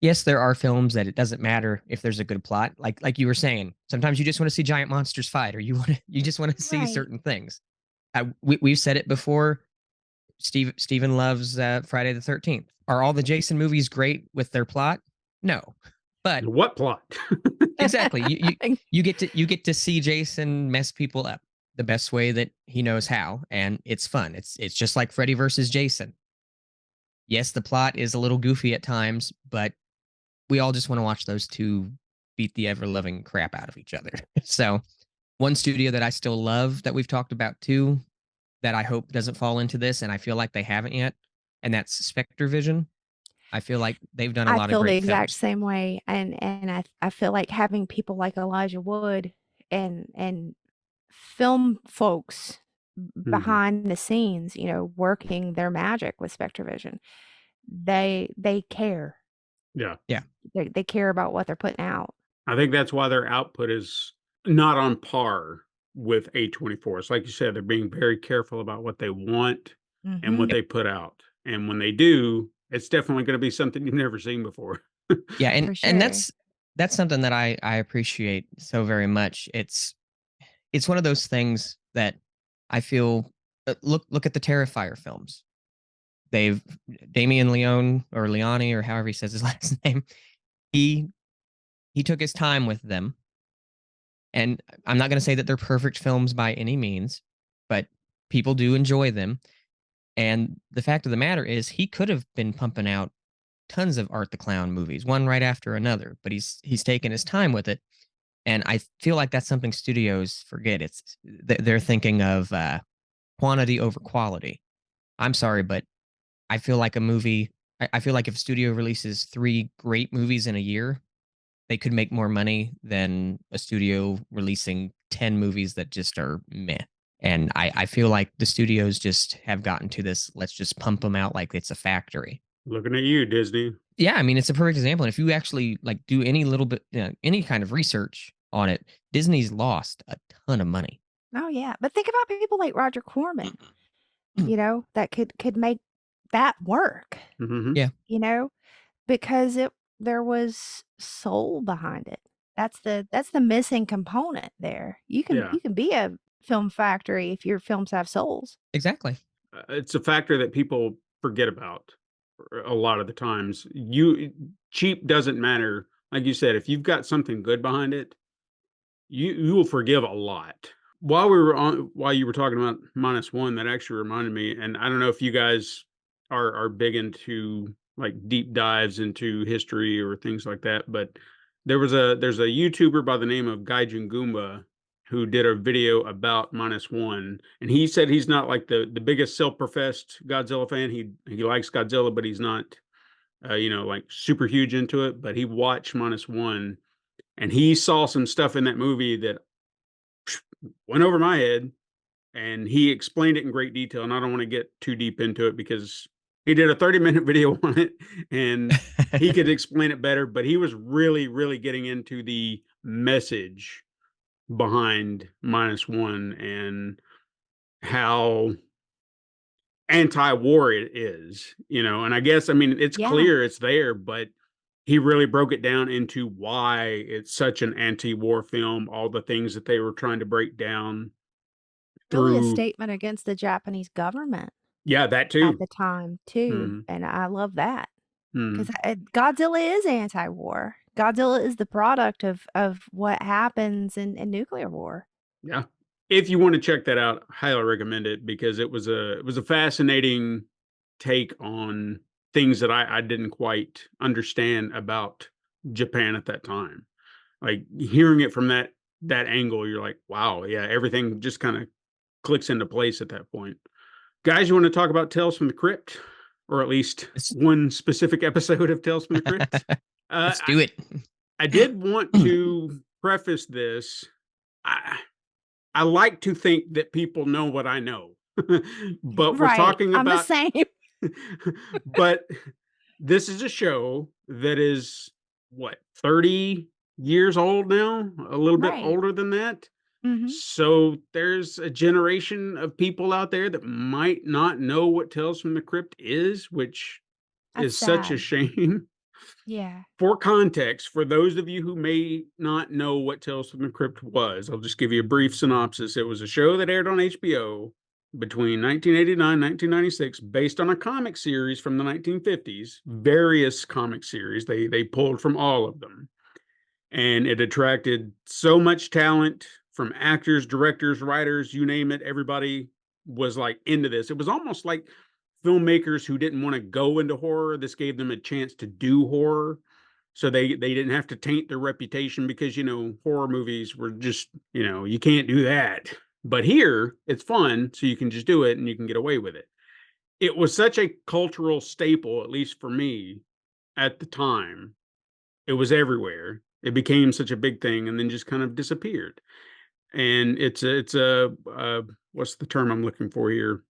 yes, there are films that it doesn't matter if there's a good plot. Like you were saying, sometimes you just want to see giant monsters fight, or you just want to see Right. certain things. We've said it before. Steven loves Friday the 13th. Are all the Jason movies great with their plot? No, but What plot? exactly, you get to see Jason mess people up the best way that he knows how, and it's fun. It's just like Freddy versus Jason. Yes, the plot is a little goofy at times, but we all just want to watch those two beat the ever-loving crap out of each other. So, one studio that I still love that we've talked about too, that I hope doesn't fall into this, and I feel like they haven't yet, and that's Spectre Vision. I feel like they've done a I lot of feel the great exact films. same way, and I feel like having people like Elijah Wood and film folks Mhm. behind the scenes, working their magic with Spectrovision. They care. Yeah. They care about what they're putting out. I think that's why their output is not on par with A24. It's like you said, they're being very careful about what they want and what Mhm. they put out. And when they do, it's definitely going to be something you've never seen before. Yeah, For and sure. that's something that I appreciate so very much. It's one of those things that I feel. Look at the Terrifier films. They've Damien Leone, or Leone, or however he says his last name. He took his time with them, and I'm not going to say that they're perfect films by any means, but people do enjoy them. And the fact of the matter is, he could have been pumping out tons of Art the Clown movies, one right after another, but he's taken his time with it. And I feel like that's something studios forget. They're thinking of quantity over quality. I'm sorry, but I feel like I feel like if a studio releases 3 great movies in a year, they could make more money than a studio releasing 10 movies that just are meh. And I feel like the studios just have gotten to this, let's just pump them out like it's a factory. Looking at you, Disney. Yeah, I mean, it's a perfect example. And if you actually like do any little bit, any kind of research on it, Disney's lost a ton of money. Oh yeah, but think about people like Roger Corman, that could make that work, Mhm. Yeah. because there was soul behind it. That's the missing component there. You Yeah. can be a film factory if your films have souls. Exactly. It's a factor that people forget about a lot of the times. Cheap doesn't matter. Like you said, if you've got something good behind it, you will forgive a lot. While you were talking about -1, that actually reminded me, and I don't know if you guys are big into like deep dives into history or things like that, but there's a YouTuber by the name of Gaijin Goomba who did a video about -1, and he said he's not like the biggest self-professed Godzilla fan. He likes Godzilla, but he's not like super huge into it. But he watched -1, and he saw some stuff in that movie that went over my head, and he explained it in great detail. And I don't want to get too deep into it because he did a 30-minute video on it, and he could explain it better. But he was really, really getting into the message behind -1 and how anti-war it is, and I guess, I mean, it's Yeah. clear it's there, but he really broke it down into why it's such an anti-war film, all the things that they were trying to break down Really a through. statement against the Japanese government. Yeah, that at too. the time too, Mhm. and I love that Mhm. because Godzilla is anti-war. Godzilla is the product of what happens in nuclear war. Yeah. If you want to check that out, highly recommend it because it was a fascinating take on things that I didn't quite understand about Japan at that time. Like hearing it from that angle, you're like, wow, yeah, everything just kind of clicks into place at that point. Guys, you want to talk about Tales from the Crypt, or at least Let's, one specific episode of Tales from the Crypt? Uh, let's I, do it. I did want to preface this. I, I like to think that people know what I know, but we're Right. talking I'm the about, same. but this is a show that is what, 30 years old now, a little bit Right. older than that. Mhm. So there's a generation of people out there that might not know what Tales from the Crypt is, which That's is such a sad. shame. Yeah. For context, for those of you who may not know what Tales from the Crypt was, I'll just give you a brief synopsis. It was a show that aired on HBO between 1989 and 1996, based on a comic series from the 1950s, various comic series. They pulled from all of them. And it attracted so much talent from actors, directors, writers, you name it. Everybody was like into this. It was almost like filmmakers who didn't want to go into horror. This gave them a chance to do horror. So they didn't have to taint their reputation because horror movies were just, you can't do that. But here it's fun, so you can just do it and you can get away with it. It was such a cultural staple, at least for me at the time. It was everywhere. It became such a big thing and then just kind of disappeared. And it's a what's the term I'm looking for here?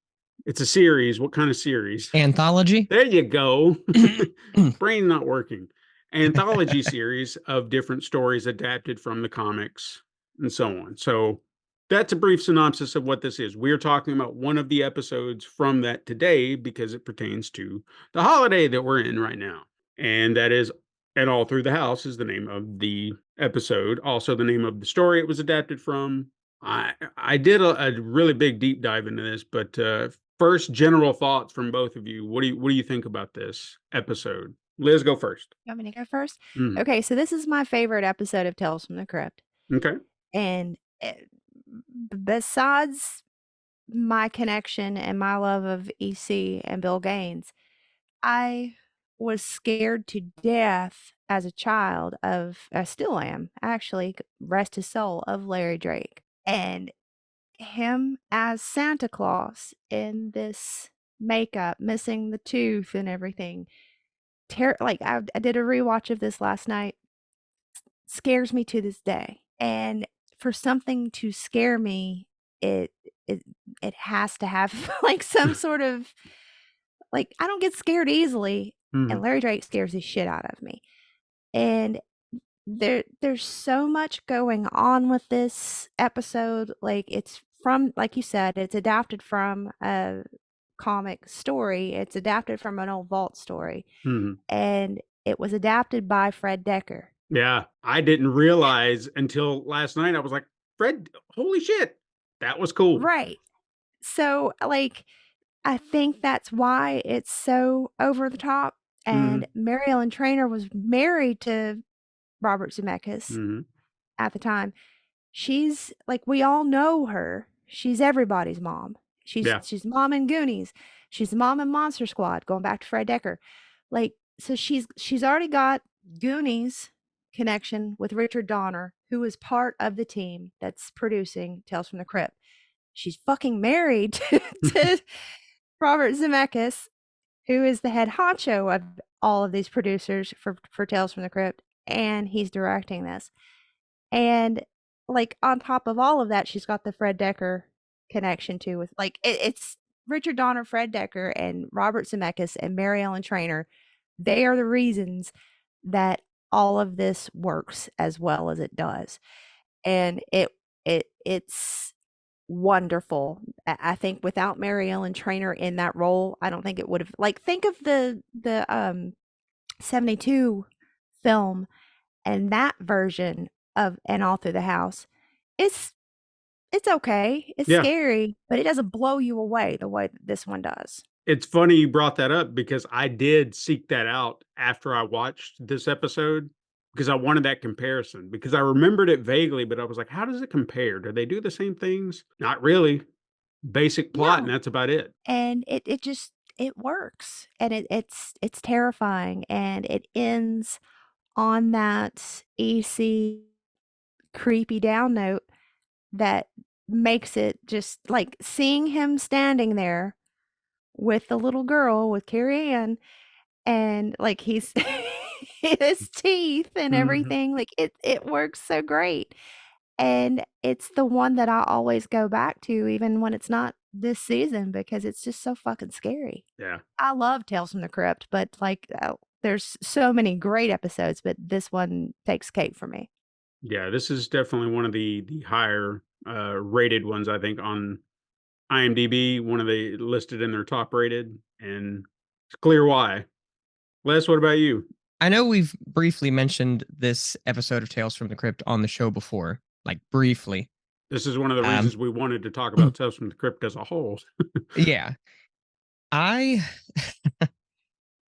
It's a series. What kind of series? Anthology. There you go. Brain not working. Anthology series of different stories adapted from the comics and so on. So that's a brief synopsis of what this is. We're talking about one of the episodes from that today because it pertains to the holiday that we're in right now. And that is And All Through the House is the name of the episode, also the name of the story it was adapted from. I did a really big deep dive into this, but first general thoughts from both of you. What do you think about this episode? Liz, go first. You want me to go first? Mm, Okay, so this is my favorite episode of Tales from the Crypt. okay. And besides my connection and my love of EC and Bill Gaines, I was scared to death as a child I still am, actually, rest his soul, of Larry Drake. And him as Santa Claus in this makeup, missing the tooth and everything. I did a rewatch of this last night. Scares me to this day. And for something to scare me, it it it has to have like some sort of like I don't get scared easily, and Mhm, Larry Drake scares the shit out of me. And there's so much going on with this episode. Like it's from like you said, it's adapted from a comic story. It's adapted from an old vault story. mhm. And it was adapted by Fred Decker. Yeah, I didn't realize until last night. I was like, Fred, holy shit, that was cool. Right. So, like, I think that's why it's so over the top. And Mhm, Mary Ellen Trainor was married to Robert Zemeckis mhm. at the time. She's like we all know her. She's everybody's mom. Yeah. She's mom in Goonies. She's the mom in Monster Squad, going back to Fred Decker. Like, so she's already got Goonies connection with Richard Donner, who is part of the team that's producing Tales from the Crypt. She's fucking married to Robert Zemeckis, who is the head honcho of all of these producers for Tales from the Crypt, and he's directing this. And like on top of all of that, she's got the Fred Decker connection too. With like it's Richard Donner, Fred Decker, and Robert Zemeckis and Mary Ellen Trainor. They are the reasons that all of this works as well as it does, and it's wonderful. I think without Mary Ellen Trainor in that role, I don't think it would have. Like think of the 72 film and that version of And All Through the House. It's it's okay. It's Yeah. scary, but it doesn't blow you away the way that this one does. It's funny you brought that up because I did seek that out after I watched this episode because I wanted that comparison because I remembered it vaguely, but I was like, how does it compare? Do they do the same things? Not really. Basic plot, and No. that's about it. And it just it works. And it's terrifying, and it ends on that EC creepy down note that makes it just like seeing him standing there with the little girl with Carrie Ann, and like he's his teeth and Mhm. everything, like it works so great. And it's the one that I always go back to even when it's not this season because it's just so fucking scary. Yeah. I love Tales from the Crypt, but like there's so many great episodes, but this one takes cake for me. Yeah, this is definitely one of the higher rated ones, I think, on IMDb. One of the listed in their top rated, and it's clear why. Les, what about you? I know we've briefly mentioned this episode of Tales from the Crypt on the show before, like briefly. This is one of the Um, reasons we wanted to talk about Tales from the Crypt as a whole. Yeah. I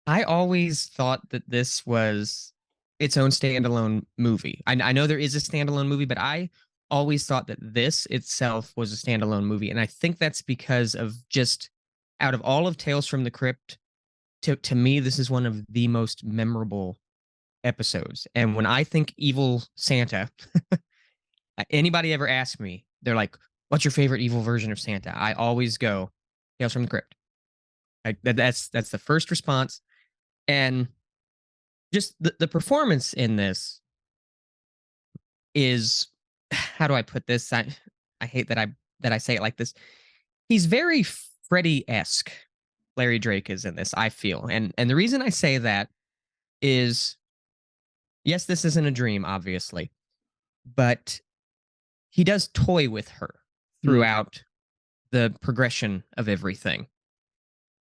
I always thought that this was its own standalone movie. I know there is a standalone movie, but I always thought that this itself was a standalone movie. And I think that's because of just out of all of Tales from the Crypt, to me, this is one of the most memorable episodes. And when I think evil Santa, anybody ever ask me, they're like, what's your favorite evil version of Santa? I always go, Tales from the Crypt. That's the first response. And just the performance in this is, how do I put this? I hate that I say it like this. He's very Freddy-esque. Larry Drake is in this, I feel. And the reason I say that is, yes, this isn't a dream, obviously, but he does toy with her throughout the progression of everything.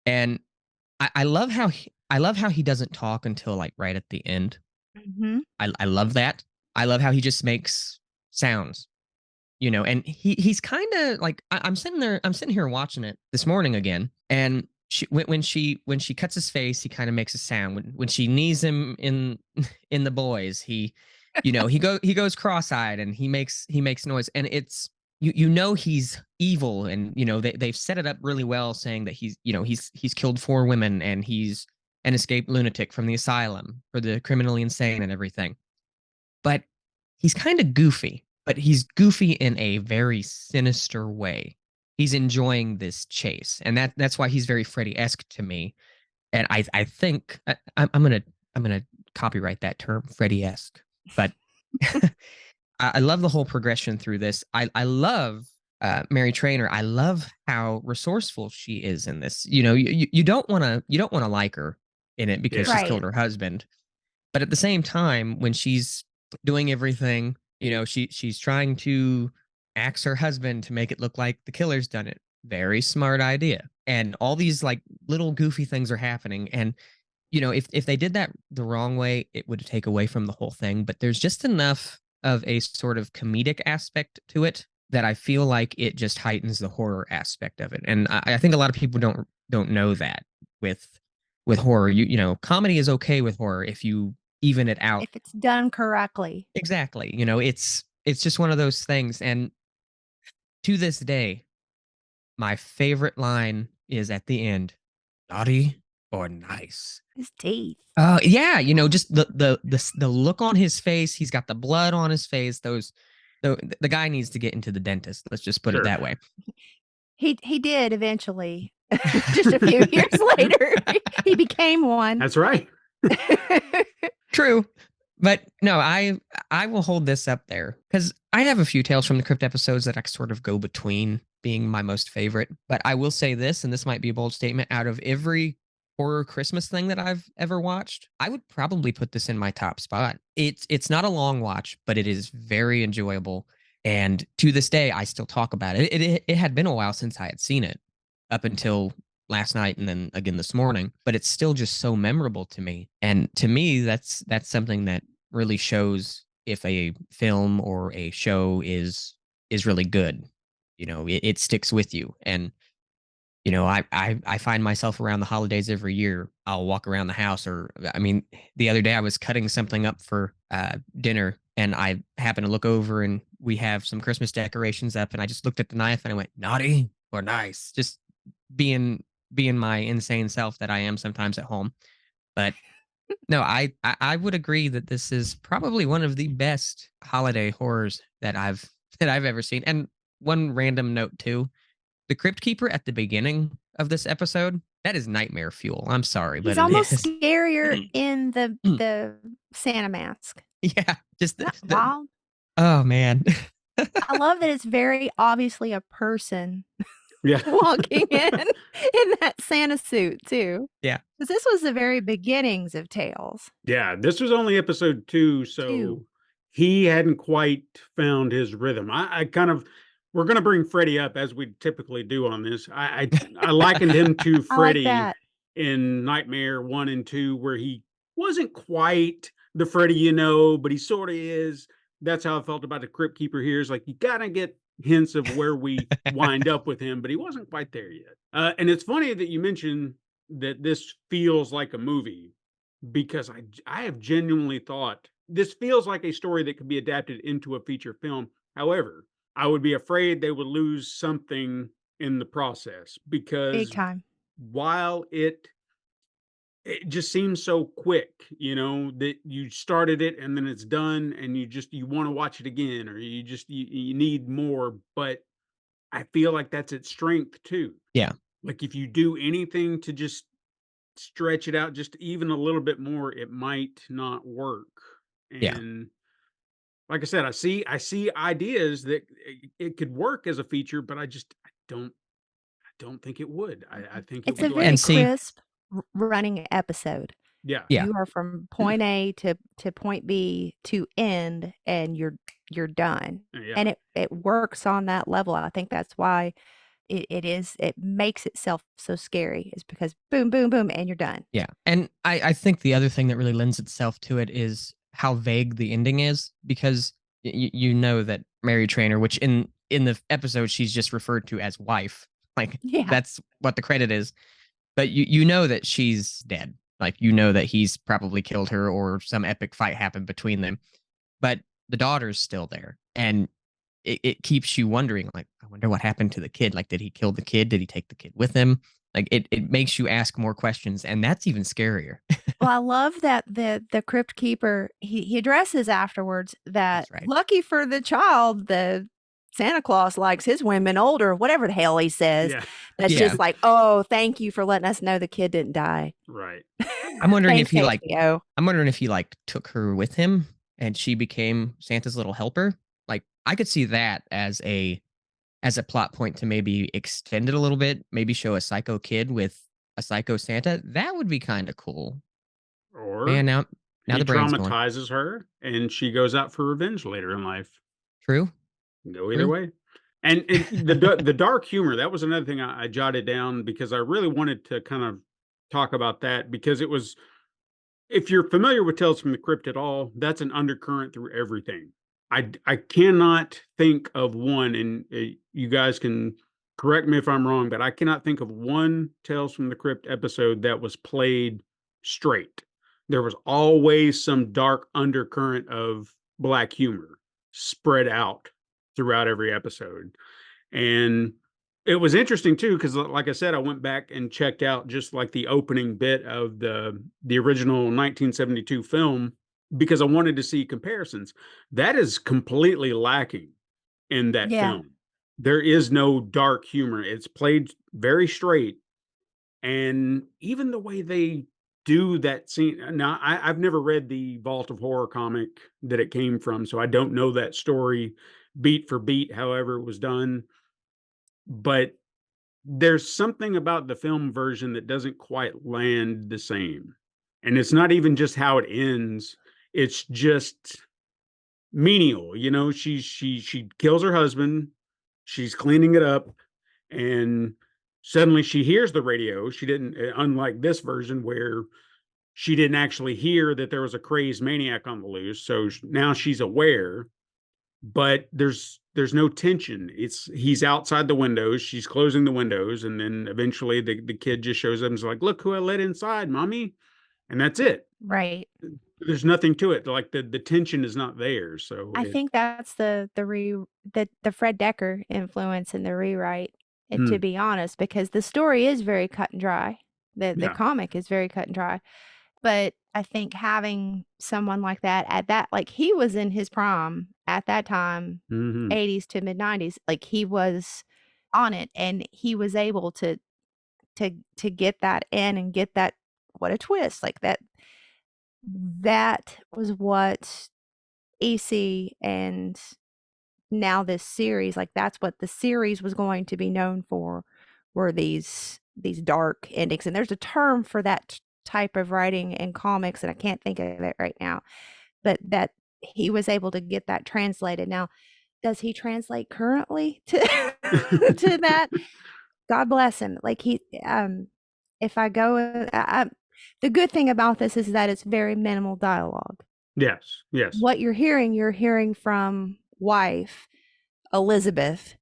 And I love how he doesn't talk until like right at the end. Mm-hmm. I love that. I love how he just makes sounds, and he's kind of like, I'm sitting here watching it this morning again, and when she cuts his face, he kind of makes a sound. When she knees him in the boys, he goes cross-eyed and he makes noise, and it's he's evil, and they've set it up really well, saying that he's killed 4 women and he's an escaped lunatic from the asylum for the criminally insane and everything. But he's kind of goofy, but he's goofy in a very sinister way. He's enjoying this chase, and that's why he's very Freddy-esque to me. And I think I'm gonna copyright that term, Freddy-esque. But I love the whole progression through this. I love Mary Trainor. I love how resourceful she is in this. You don't want to like her in it because she's killed her husband, but at the same time, when she's doing everything, she's trying to axe her husband to make it look like the killer's done it. Very smart idea. And all these like little goofy things are happening. And if they did that the wrong way, it would take away from the whole thing. But there's just enough of a sort of comedic aspect to it that I feel like it just heightens the horror aspect of it. And I think a lot of people don't know that with horror. Comedy is okay with horror if you even it out. If it's done correctly. Exactly. It's just one of those things. And to this day, my favorite line is at the end, naughty or nice. His teeth. Yeah, just the look on his face. He's got the blood on his face. The guy needs to get into the dentist. Let's just put it that way. He did eventually. Just a few years later, he became one. That's right. True. But no, I will hold this up there because I have a few Tales from the Crypt episodes that I sort of go between being my most favorite. But I will say this, and this might be a bold statement, out of every horror Christmas thing that I've ever watched, I would probably put this in my top spot. It's not a long watch, but it is very enjoyable. And to this day, I still talk about it. It had been a while since I had seen it, up until last night and then again this morning, but it's still just so memorable to me. And to me, that's something that really shows if a film or a show is really good. it sticks with you. And I find myself around the holidays every year. I'll walk around the house, or I mean, the other day I was cutting something up for dinner, and I happened to look over, and we have some Christmas decorations up, and I just looked at the knife and I went, naughty or nice, just being my insane self that I am sometimes at home. But no, I would agree that this is probably one of the best holiday horrors that I've ever seen. And one random note too, the Crypt Keeper at the beginning of this episode, that is nightmare fuel. I'm sorry, He's but it almost is. scarier in the Santa mask. Yeah, just Isn't that wild? oh man. I love that it's very obviously a person Yeah. walking in that Santa suit too. Yeah. Because this was the very beginnings of Tales. Yeah, this was only episode 2, so Two. he hadn't quite found his rhythm. I kind of we're gonna bring Freddie up as we typically do on this. I likened him to I like Freddie that. in Nightmare 1 and 2, where he wasn't quite the Freddie but he sort of is. That's how I felt about the Crypt Keeper here. Is like you gotta get hints of where we wind up with him, but he wasn't quite there yet. And it's funny that you mentioned that this feels like a movie, because I have genuinely thought this feels like a story that could be adapted into a feature film. However, I would be afraid they would lose something in the process, Big because time. while it just seems so quick, that you started it and then it's done, and you want to watch it again, or you need more. But I feel like that's its strength too. Yeah. Like if you do anything to just stretch it out just even a little bit more, it might not work. Yeah. And like I said, I see ideas that it could work as a feature, but I don't think it would. I think it It's a would very And see- crisp running episode. yeah. Yeah. You are from point A to point B to end, and you're done. Yeah. And it works on that level. I think that's why it makes itself so scary, is because boom, boom, boom, and you're done. Yeah. And I think the other thing that really lends itself to it is how vague the ending is, because you know that Mary Trainor, which in the episode she's just referred to as wife, like Yeah. that's what the credit is. But you know that she's dead. Like that he's probably killed her, or some epic fight happened between them. But the daughter's still there. And it keeps you wondering, like, I wonder what happened to the kid. Like, did he kill the kid? Did he take the kid with him? Like it makes you ask more questions, and that's even scarier. Well, I love that the Crypt Keeper, he addresses afterwards that That's right. lucky for the child, the Santa Claus likes his women older, whatever the hell he says. Yeah. That's Yeah. just like, oh, thank you for letting us know the kid didn't die. Right. I'm wondering if Thanks, he HBO. I'm wondering if he took her with him and she became Santa's little helper. Like I could see that as a plot point to maybe extend it a little bit, maybe show a psycho kid with a psycho Santa. That would be kind of cool. Or Man, now he the brain's going. traumatizes her and she goes out for revenge later in life. True. Go either True. way. And the dark humor, that was another thing I jotted down, because I really wanted to kind of talk about that, because it was, if you're familiar with Tales from the Crypt at all, that's an undercurrent through everything. I cannot think of one, and you guys can correct me if I'm wrong, but I cannot think of one Tales from the Crypt episode that was played straight. There was always some dark undercurrent of black humor spread out throughout every episode. And it was interesting too, because like I said, I went back and checked out just like the opening bit of the original 1972 film, because I wanted to see comparisons. That is completely lacking in that Yeah. film. There is no dark humor. It's played very straight. And even the way they do that scene. Now, I've never read the Vault of Horror comic that it came from, so I don't know that story beat for beat, however it was done. But there's something about the film version that doesn't quite land the same. And it's not even just how it ends. It's just menial. She kills her husband. She's cleaning it up. And suddenly she hears the radio. She didn't, unlike this version where she didn't actually hear that there was a crazed maniac on the loose. So now she's aware. But there's there's no tension. He's outside the windows, she's closing the windows, and then eventually the kid just shows up and is like, "Look who I let inside, mommy." And that's it. Right. There's nothing to it. Like the tension is not there. So I think that's the Fred Decker influence in the rewrite, to mm, be honest, because the story is very cut and dry. The yeah. comic is very cut and dry. But I think having someone like that at that, like, he was in his prime at that time, Hmm. 80s to mid 90s, like, he was on it, and he was able to get that in and get that, what a twist, like, that was what EC and now this series, like, that's what the series was going to be known for, were these dark endings, and there's a term for that type of writing in comics, and I can't think of it right now, but that he was able to get that translated. Now, does he translate currently to to that? God bless him. Like, if I go, the good thing about this is that it's very minimal dialogue. Yes. Yes. What you're hearing from wife Elizabeth.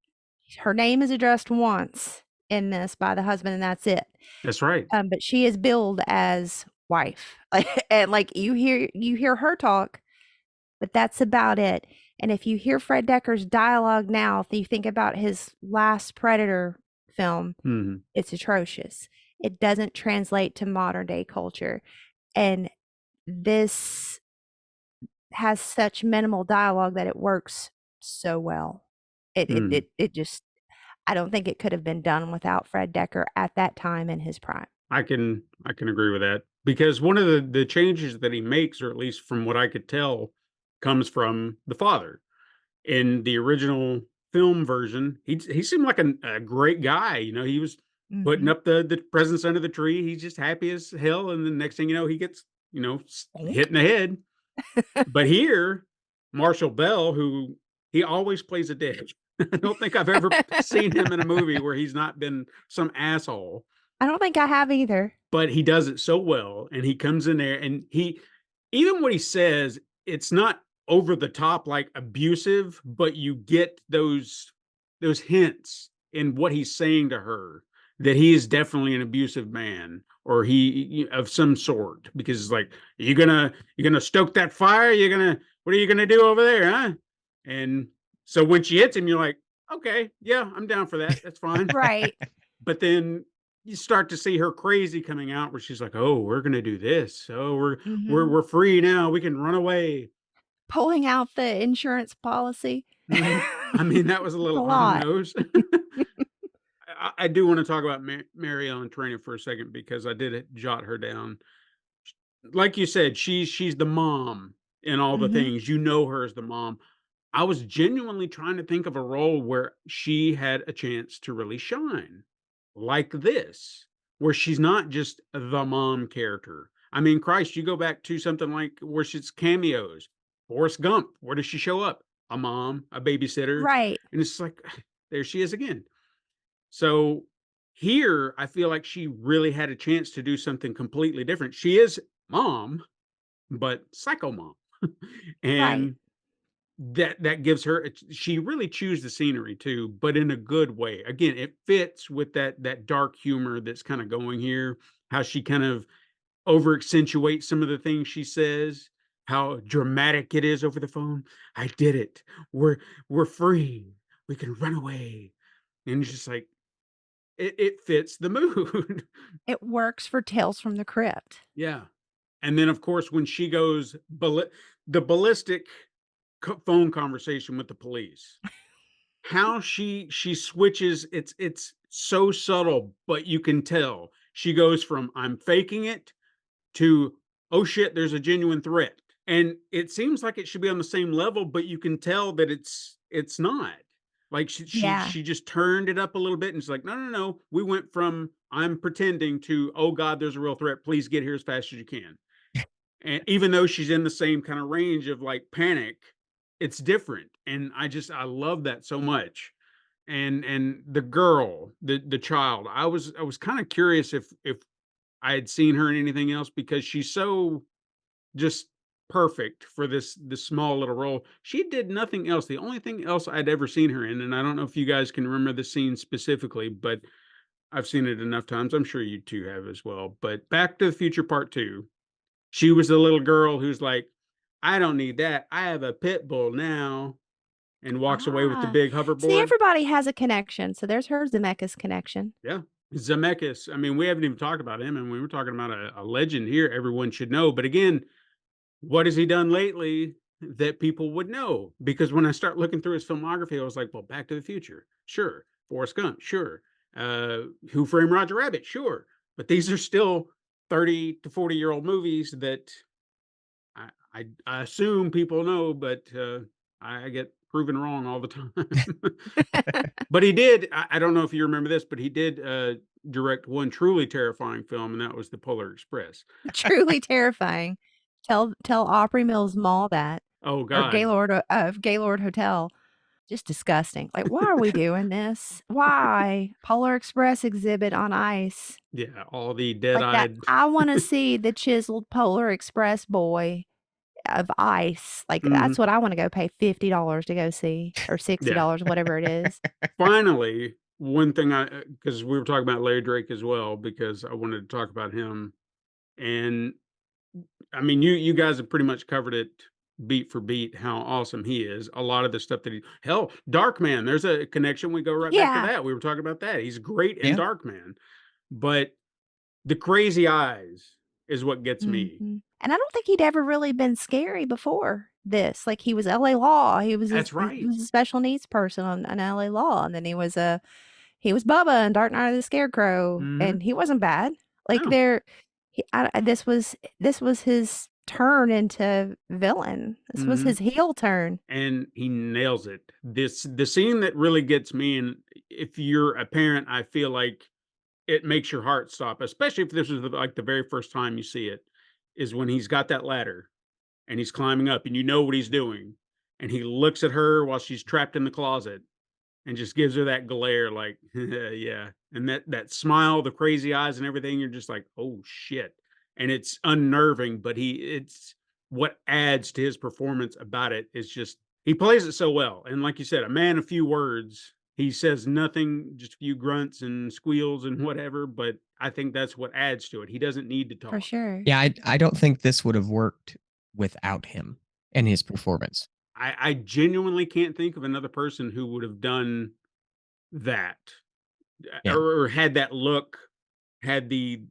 Her name is addressed once in this by the husband, and that's it. That's right. But she is billed as wife, and like you hear her talk, but that's about it. And if you hear Fred Decker's dialogue now, if you think about his last Predator film, Hmm. it's atrocious. It doesn't translate to modern day culture, and this has such minimal dialogue that it works so well. Hmm. It just, I don't think it could have been done without Fred Decker at that time in his prime. I can agree with that, because one of the changes that he makes, or at least from what I could tell, comes from the father. In the original film version, he seemed like a great guy. He was putting Mhm. up the presents under the tree. He's just happy as hell, and the next thing you know, he gets Bonk. hit in the head. But here, Marshall Bell, who he always plays a dick. I don't think I've ever seen him in a movie where he's not been some asshole, I don't think I have either. but he does it so well. And he comes in there, and even what he says, it's not over the top like abusive, but you get those hints in what he's saying to her, that he is definitely an abusive man, or of some sort, because it's like, you're gonna stoke that fire, what are you gonna do over there, huh? And so when she hits him, you're like, okay, yeah, I'm down for that, that's fine. Right. But then you start to see her crazy coming out, where she's like, "Oh, we're gonna do this. Oh, we're Mhm. we're free now. We can run away." Pulling out the insurance policy. Mhm. I mean, that was a It's a little on the lot. nose. I do want to talk about Mary Ellen Trainor for a second, because I did jot her down. Like you said, she's the mom in all the Mhm. things. You know her as the mom. I was genuinely trying to think of a role where she had a chance to really shine, like this, where she's not just the mom character. I mean, Christ, you go back to something like where she's cameos. Forrest Gump, where does she show up? A mom, a babysitter. Right. And it's like, there she is again. So here, I feel like she really had a chance to do something completely different. She is mom, but psycho mom. Right. And that gives her she really chews the scenery too, but in a good way. Again, it fits with that dark humor that's kind of going here, how she kind of over accentuates some of the things she says, how dramatic it is over the phone. I did it. We're free. We can run away. And it's just like, it fits the mood. It works for Tales from the Crypt. Yeah. And then of course when she goes the ballistic phone conversation with the police, how she switches, it's so subtle, but you can tell. She goes from, "I'm faking it," to, "Oh shit, there's a genuine threat." And it seems like it should be on the same level, but you can tell that it's not. Like Yeah. she just turned it up a little bit, and she's like, "No, no, no. We went from, I'm pretending, to, oh God, there's a real threat. Please get here as fast as you can." And even though she's in the same kind of range of like panic, it's different. And I love that so much. And the girl, the child, I was kind of curious if I had seen her in anything else, because she's so just perfect for this small little role. She did nothing else. The only thing else I'd ever seen her in, and I don't know if you guys can remember the scene specifically, but I've seen it enough times. I'm sure you two have as well. But Back to the Future Part 2, she was the little girl who's like, I don't need that. I have a pit bull now, and walks away with the Ah, big see, hoverboard. everybody has a connection. So there's her Zemeckis connection. Yeah. Zemeckis. I mean, we haven't even talked about him, and we were talking about a legend here everyone should know. But again, what has he done lately that people would know? Because when I start looking through his filmography, I was like, well, Back to the Future, sure. Forrest Gump, sure. Who Framed Roger Rabbit, sure. But these are still 30 to 40-year-old movies that I assume people know, but I get proven wrong all the time. But he did, I don't know if you remember this, but he did direct one truly terrifying film, and that was The Polar Express. Truly terrifying. Tell Opry Mills Mall that. Oh, Or God. Gaylord Hotel. Just disgusting. Like, why are we doing this? Why? Polar Express exhibit on ice. Yeah, all the Like that. dead-eyed. I want to see the chiseled Polar Express boy of ice. Like, that's what I want to go pay $50 to go see, or $60, whatever it is. Finally, one thing because we were talking about Larry Drake as well, because I wanted to talk about him. And I mean, you guys have pretty much covered it beat for beat, how awesome he is. A lot of the stuff that hell, Darkman, there's a connection. We go right back to that. We were talking about that. He's great in Darkman. But the crazy eyes is what gets me. And I don't think he'd ever really been scary before this. Like, he was LA Law. That's right. He was a special needs person on LA Law, and then he was Bubba in Dark Knight of the Scarecrow, and he wasn't bad. Like, No. this was his turn into villain. This was his heel turn. And he nails it. The scene that really gets me, and if you're a parent, I feel like it makes your heart stop, especially if this is like the very first time you see it, is when he's got that ladder and he's climbing up, and you know what he's doing, and he looks at her while she's trapped in the closet and just gives her that glare, like, yeah. And that smile, the crazy eyes and everything, you're just like, oh shit. And it's unnerving, but it's what adds to his performance about it is just, he plays it so well. And like you said, a man of few words. He says nothing, just a few grunts and squeals and whatever, but I think that's what adds to it. He doesn't need to talk. For sure. Yeah, I don't think this would have worked without him and his performance. I genuinely can't think of another person who would have done that, or had that look, had the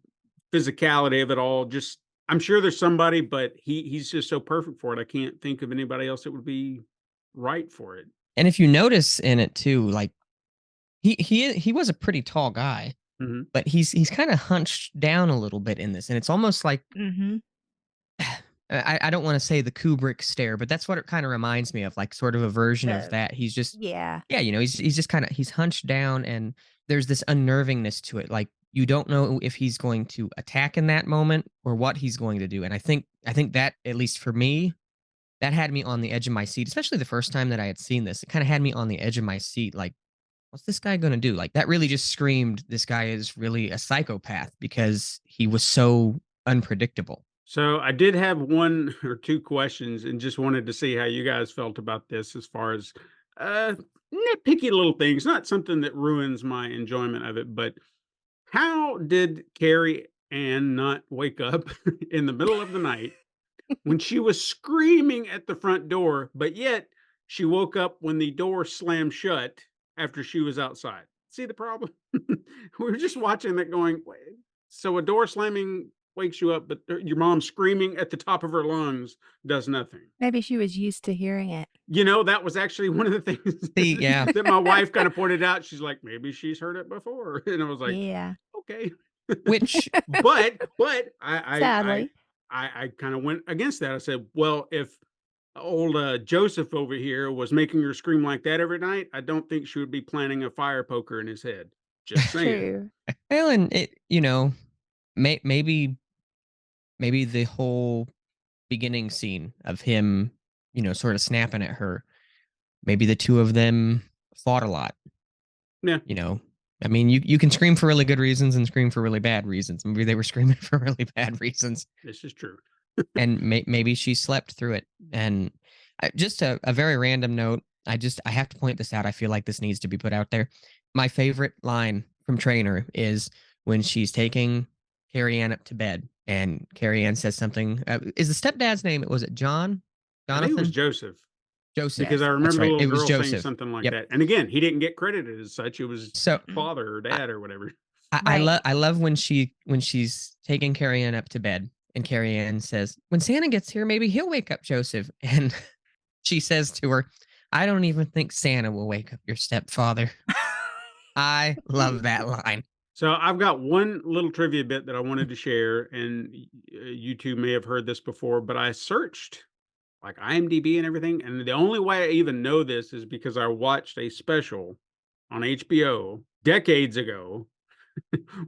physicality of it all. Just, I'm sure there's somebody, but he's just so perfect for it. I can't think of anybody else that would be right for it. And if you notice in it too, like he was a pretty tall guy, but he's kind of hunched down a little bit in this, and it's almost like I don't want to say the Kubrick stare, but that's what it kind of reminds me of, like sort of a version of that. He's just you know, he's just kind of, he's hunched down, and there's this unnervingness to it. Like, you don't know if he's going to attack in that moment or what he's going to do. And I think that, at least for me, that had me on the edge of my seat, especially the first time that I had seen this. It kind of had me on the edge of my seat, like, what's this guy going to do? Like, that really just screamed, this guy is really a psychopath, because he was so unpredictable. So I did have one or two questions, and just wanted to see how you guys felt about this, as far as nitpicky little things, not something that ruins my enjoyment of it, but how did Carrie Ann not wake up in the middle of the night when she was screaming at the front door, but yet she woke up when the door slammed shut after she was outside? See the problem? We were just watching that going, wait, so a door slamming wakes you up, but your mom screaming at the top of her lungs does nothing. Maybe she was used to hearing it. You know, that was actually one of the things that my wife kind of pointed out. She's like, maybe she's heard it before. And I was like, yeah, okay. Which, but I sadly, I kind of went against that. I said, well, if old Joseph over here was making her scream like that every night, I don't think she would be planting a fire poker in his head. Just saying. True. Well, and it, you know, maybe the whole beginning scene of him, you know, sort of snapping at her, maybe the two of them fought a lot. Yeah. You know, I mean, you can scream for really good reasons and scream for really bad reasons. Maybe they were screaming for really bad reasons. This is true. and maybe she slept through it. And just a very random note. I have to point this out. I feel like this needs to be put out there. My favorite line from Trainer is when she's taking Carrie Ann up to bed, and Carrie Ann says something. Is the stepdad's name? Was it John? I think it was Jonathan? Joseph. Joseph. Because I That's remember the right. little It was girl saying Joseph. something like Yep. that. And again, he didn't get credited as such. It was So father or I, dad or whatever. I love when she's taking Carrie Ann up to bed, and Carrie Ann says, "When Santa gets here, maybe he'll wake up Joseph." And she says to her, "I don't even think Santa will wake up your stepfather." I love that line. So I've got one little trivia bit that I wanted to share, and you two may have heard this before, but I searched like IMDb and everything, and the only way I even know this is because I watched a special on HBO decades ago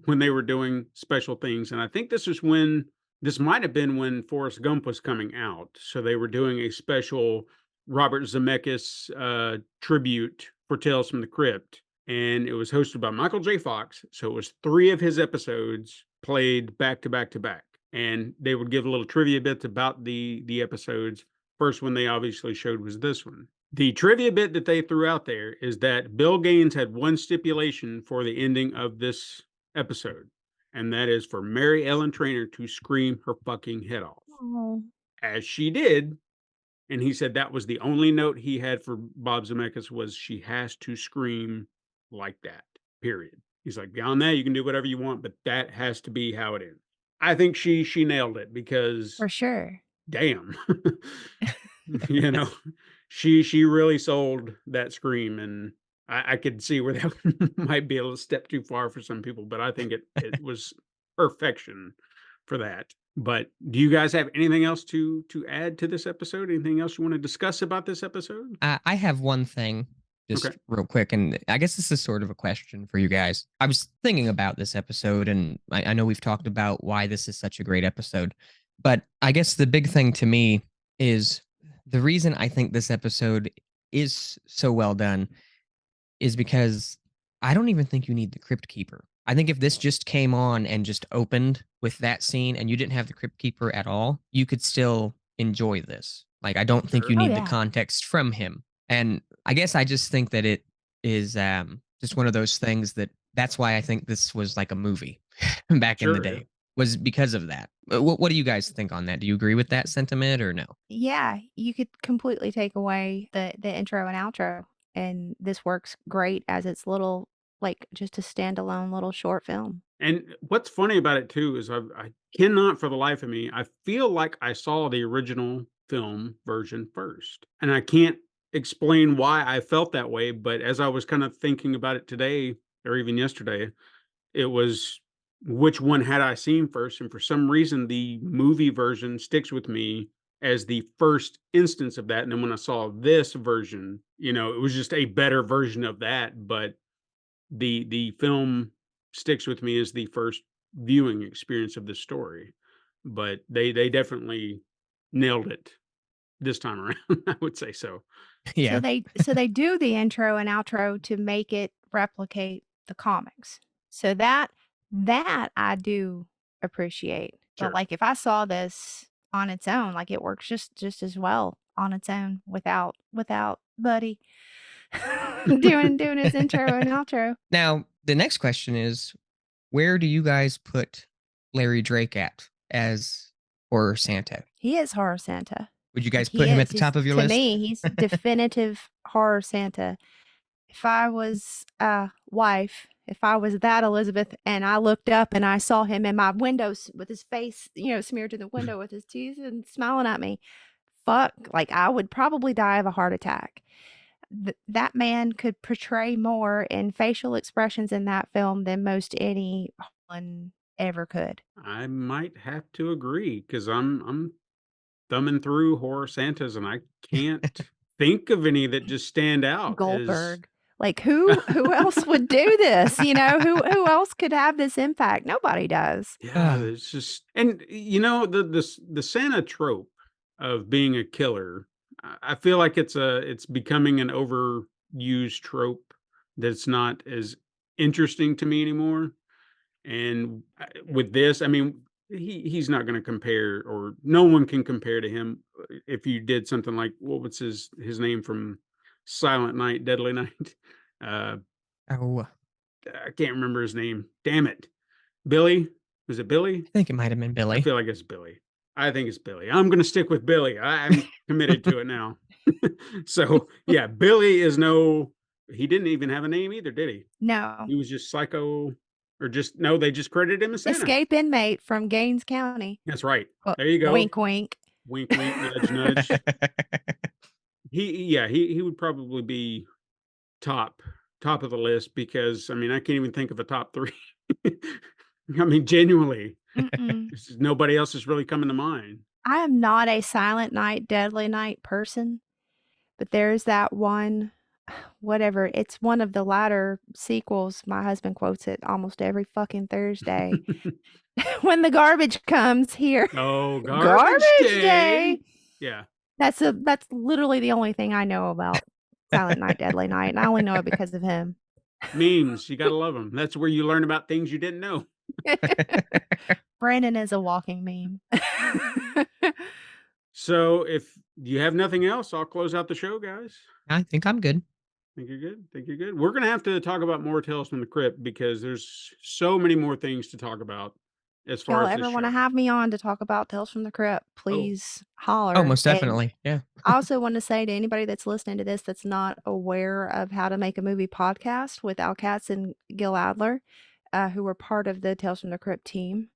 when they were doing special things, and I think this might have been when Forrest Gump was coming out, so they were doing a special Robert Zemeckis tribute for Tales from the Crypt, and it was hosted by Michael J. Fox. So it was 3 of his episodes played back to back to back, and they would give little trivia bits about the episodes. First one they obviously showed was this one. The trivia bit that they threw out there is that Bill Gaines had one stipulation for the ending of this episode, and that is for Mary Ellen Trainor to scream her fucking head off, Oh, as she did. And he said that was the only note he had for Bob Zemeckis, was she has to scream like that, period. He's like, beyond that, you can do whatever you want, but that has to be how it ends. I think she nailed it, because for sure. damn, you know, she really sold that scream, and I could see where that might be a little step too far for some people, but I think it was perfection for that. But do you guys have anything else to add to this episode? Anything else you want to discuss about this episode? I have one thing, just Okay. real quick, and I guess this is sort of a question for you guys. I was thinking about this episode, and I know we've talked about why this is such a great episode, but I guess the big thing to me is the reason I think this episode is so well done is because I don't even think you need the Crypt Keeper. I think if this just came on and just opened with that scene and you didn't have the Crypt Keeper at all, you could still enjoy this. Like, I don't think Sure. you Oh need the yeah. context from him. And I guess I just think that it is just one of those things that's why I think this was like a movie back in the Sure, yeah. day, was because of that. What do you guys think on that? Do you agree with that sentiment or no? Yeah, you could completely take away the intro and outro, and this works great as its little, like, just a standalone little short film. And what's funny about it too is I cannot for the life of me, I feel like I saw the original film version first. And I can't explain why I felt that way, but as I was kind of thinking about it today or even yesterday, it was which one had I seen first? And for some reason, the movie version sticks with me as the first instance of that. And then when I saw this version, it was just a better version of that. But the film sticks with me as the first viewing experience of this story. But they definitely nailed it this time around. I would say so. Yeah. So they do the intro and outro to make it replicate the comics. So that I do appreciate. Sure. But like if I saw this on its own, like it works just as well on its own without Buddy doing his intro and outro. Now, the next question is, where do you guys put Larry Drake at as Horror Santa? He is Horror Santa. Would you guys He put him at is. the top of your To list? me, he's definitive Horror Santa. If I was a wife, if I was that Elizabeth, and I looked up and I saw him in my windows with his face, smeared to the window with his teeth and smiling at me, fuck, like I would probably die of a heart attack. That man could portray more in facial expressions in that film than most anyone ever could. I might have to agree, because I'm thumbing through Horror Santas and I can't think of any that just stand out as Goldberg. Like who else would do this? Who else could have this impact? Nobody does. yeah, it's just, and the Santa trope of being a killer, I feel like it's becoming an overused trope that's not as interesting to me anymore. And with this, I mean, he's not going to compare, or no one can compare to him. If you did something like, what was his name from Silent Night, Deadly Night? Uh, Oh, I can't remember his name. Damn it, Billy. Was it Billy? I think it might have been I Billy. feel like it's Billy. I think it's Billy. I'm going to stick with Billy. I'm committed to it now. So yeah, Billy is no. He didn't even have a name either, did he? No. He was just Psycho, or just no. They just credited him as Santa. Escape inmate from Gaines County. That's right. Well, There you go. wink, wink. Wink, wink, nudge, nudge. He would probably be top of the list, because I mean, I can't even think of a top 3. I mean, genuinely, Mm-mm. nobody else is really coming to mind. I am not a Silent Night, Deadly Night person, but there's that one, whatever. It's one of the latter sequels. My husband quotes it almost every fucking Thursday. When the garbage comes here. Oh, Garbage day. Yeah. That's literally the only thing I know about Silent Night, Deadly Night, and I only know it because of him. Memes, you gotta love them. That's where you learn about things you didn't know. Brandon is a walking meme. So if you have nothing else, I'll close out the show, guys. I think I'm good. Think you're good? Think you're good? We're gonna have to talk about more Tales from the Crypt, because there's so many more things to talk about as far Y'all as this ever want to show. have me on to talk about Tales from the Crypt, please holler. Oh, most And definitely. Yeah. I also want to say to anybody that's listening to this that's not aware of how to make a movie podcast with Al Katz and Gil Adler, who were part of the Tales from the Crypt team,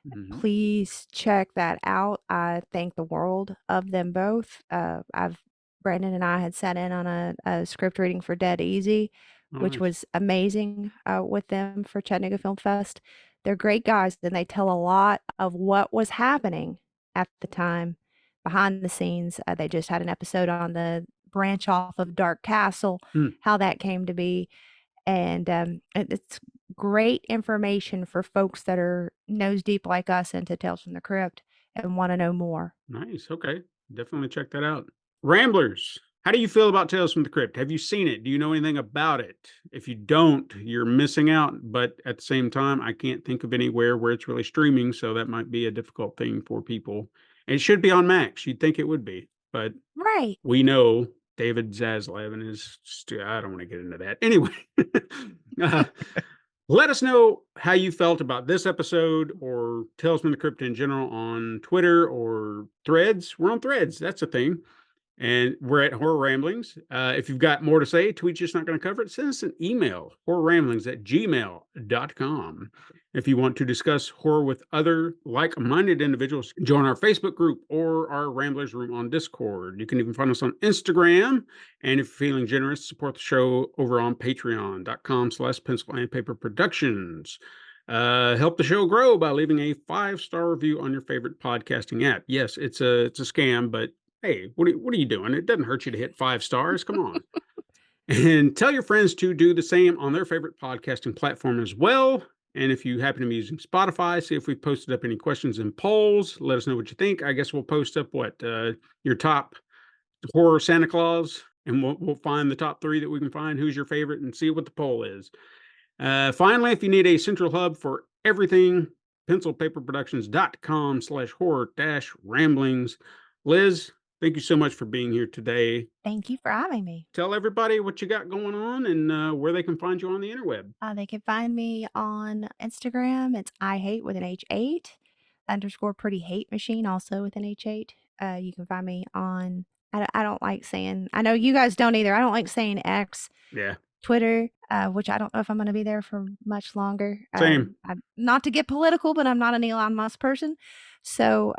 Mhm. please check that out. I thank the world of them both. Brandon and I had sat in on a script reading for Dead Easy, which Nice. was amazing, with them for Chattanooga Film Fest. They're great guys, and they tell a lot of what was happening at the time behind the scenes. They just had an episode on the branch off of Dark Castle, Hmm. how that came to be, and it's great information for folks that are nose deep like us into Tales from the Crypt and want to know more. Nice. Okay. Definitely check that out. Ramblers, how do you feel about Tales from the Crypt? Have you seen it? Do you know anything about it? If you don't, you're missing out. But at the same time, I can't think of anywhere where it's really streaming, so that might be a difficult thing for people. And it should be on Max. You'd think it would be, but Right. we know David Zaslav and his. I don't want to get into that. Anyway, let us know how you felt about this episode or Tales from the Crypt in general on Twitter or Threads. We're on Threads. That's a thing. And we're at Horror Ramblings. If you've got more to say, tweet just not going to cover it, send us an email, horrorramblings@gmail.com. If you want to discuss horror with other like-minded individuals, join our Facebook group or our Ramblers room on Discord. You can even find us on Instagram. And if you're feeling generous, support the show over on patreon.com/pencil and paper productions. Help the show grow by leaving a 5-star review on your favorite podcasting app. Yes, it's a scam, but hey, what are you doing? It doesn't hurt you to hit 5 stars. Come on. And tell your friends to do the same on their favorite podcasting platform as well. And if you happen to be using Spotify, see if we've posted up any questions and polls. Let us know what you think. I guess we'll post up your top horror Santa Claus, and we'll find the top 3 that we can find. Who's your favorite, and see what the poll is. Finally, if you need a central hub for everything, pencilpaperproductions.com/horror-ramblings. Liz, thank you so much for being here today. Thank you for having me. Tell everybody what you got going on and where they can find you on the interweb. They can find me on Instagram. It's I hate with an H8 _ pretty hate machine, also with an H8. You can find me on, I don't like saying, I know you guys don't either. I don't like saying X, Yeah. Twitter, which I don't know if I'm going to be there for much longer. Same. Not to get political, but I'm not an Elon Musk person. So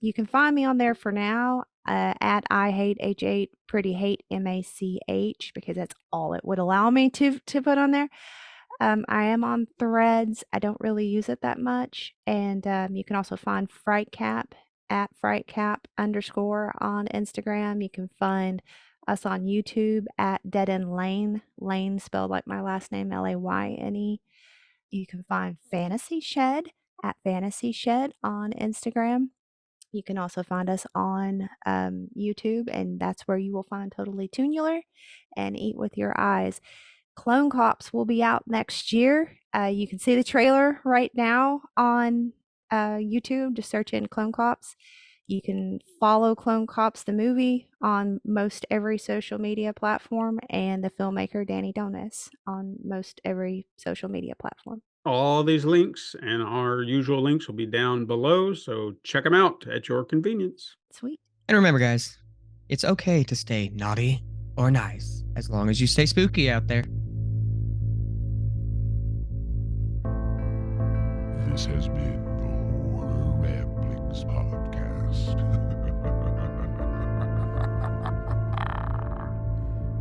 you can find me on there for now at I hate H8 pretty hate MACH, because that's all it would allow me to put on there. I am on Threads. I don't really use it that much. And you can also find Frightcap at Frightcap _ on Instagram. You can find us on YouTube at Dead End Lane, Lane spelled like my last name, Layne. You can find Fantasy Shed at Fantasy Shed on Instagram. You can also find us on YouTube, and that's where you will find Totally Tunular and Eat With Your Eyes. Clone Cops will be out next year. You can see the trailer right now on YouTube. Just search in Clone Cops. You can follow Clone Cops the movie on most every social media platform, and the filmmaker Danny Donis on most every social media platform. All these links and our usual links will be down below, so check them out at your convenience. Sweet. And remember, guys, it's okay to stay naughty or nice as long as you stay spooky out there. This has been the Horror Ramblings podcast.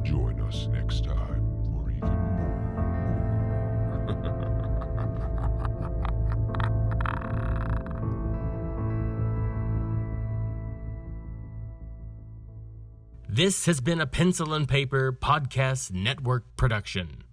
Join us next time for even more. This has been a Pencil and Paper Podcast Network production.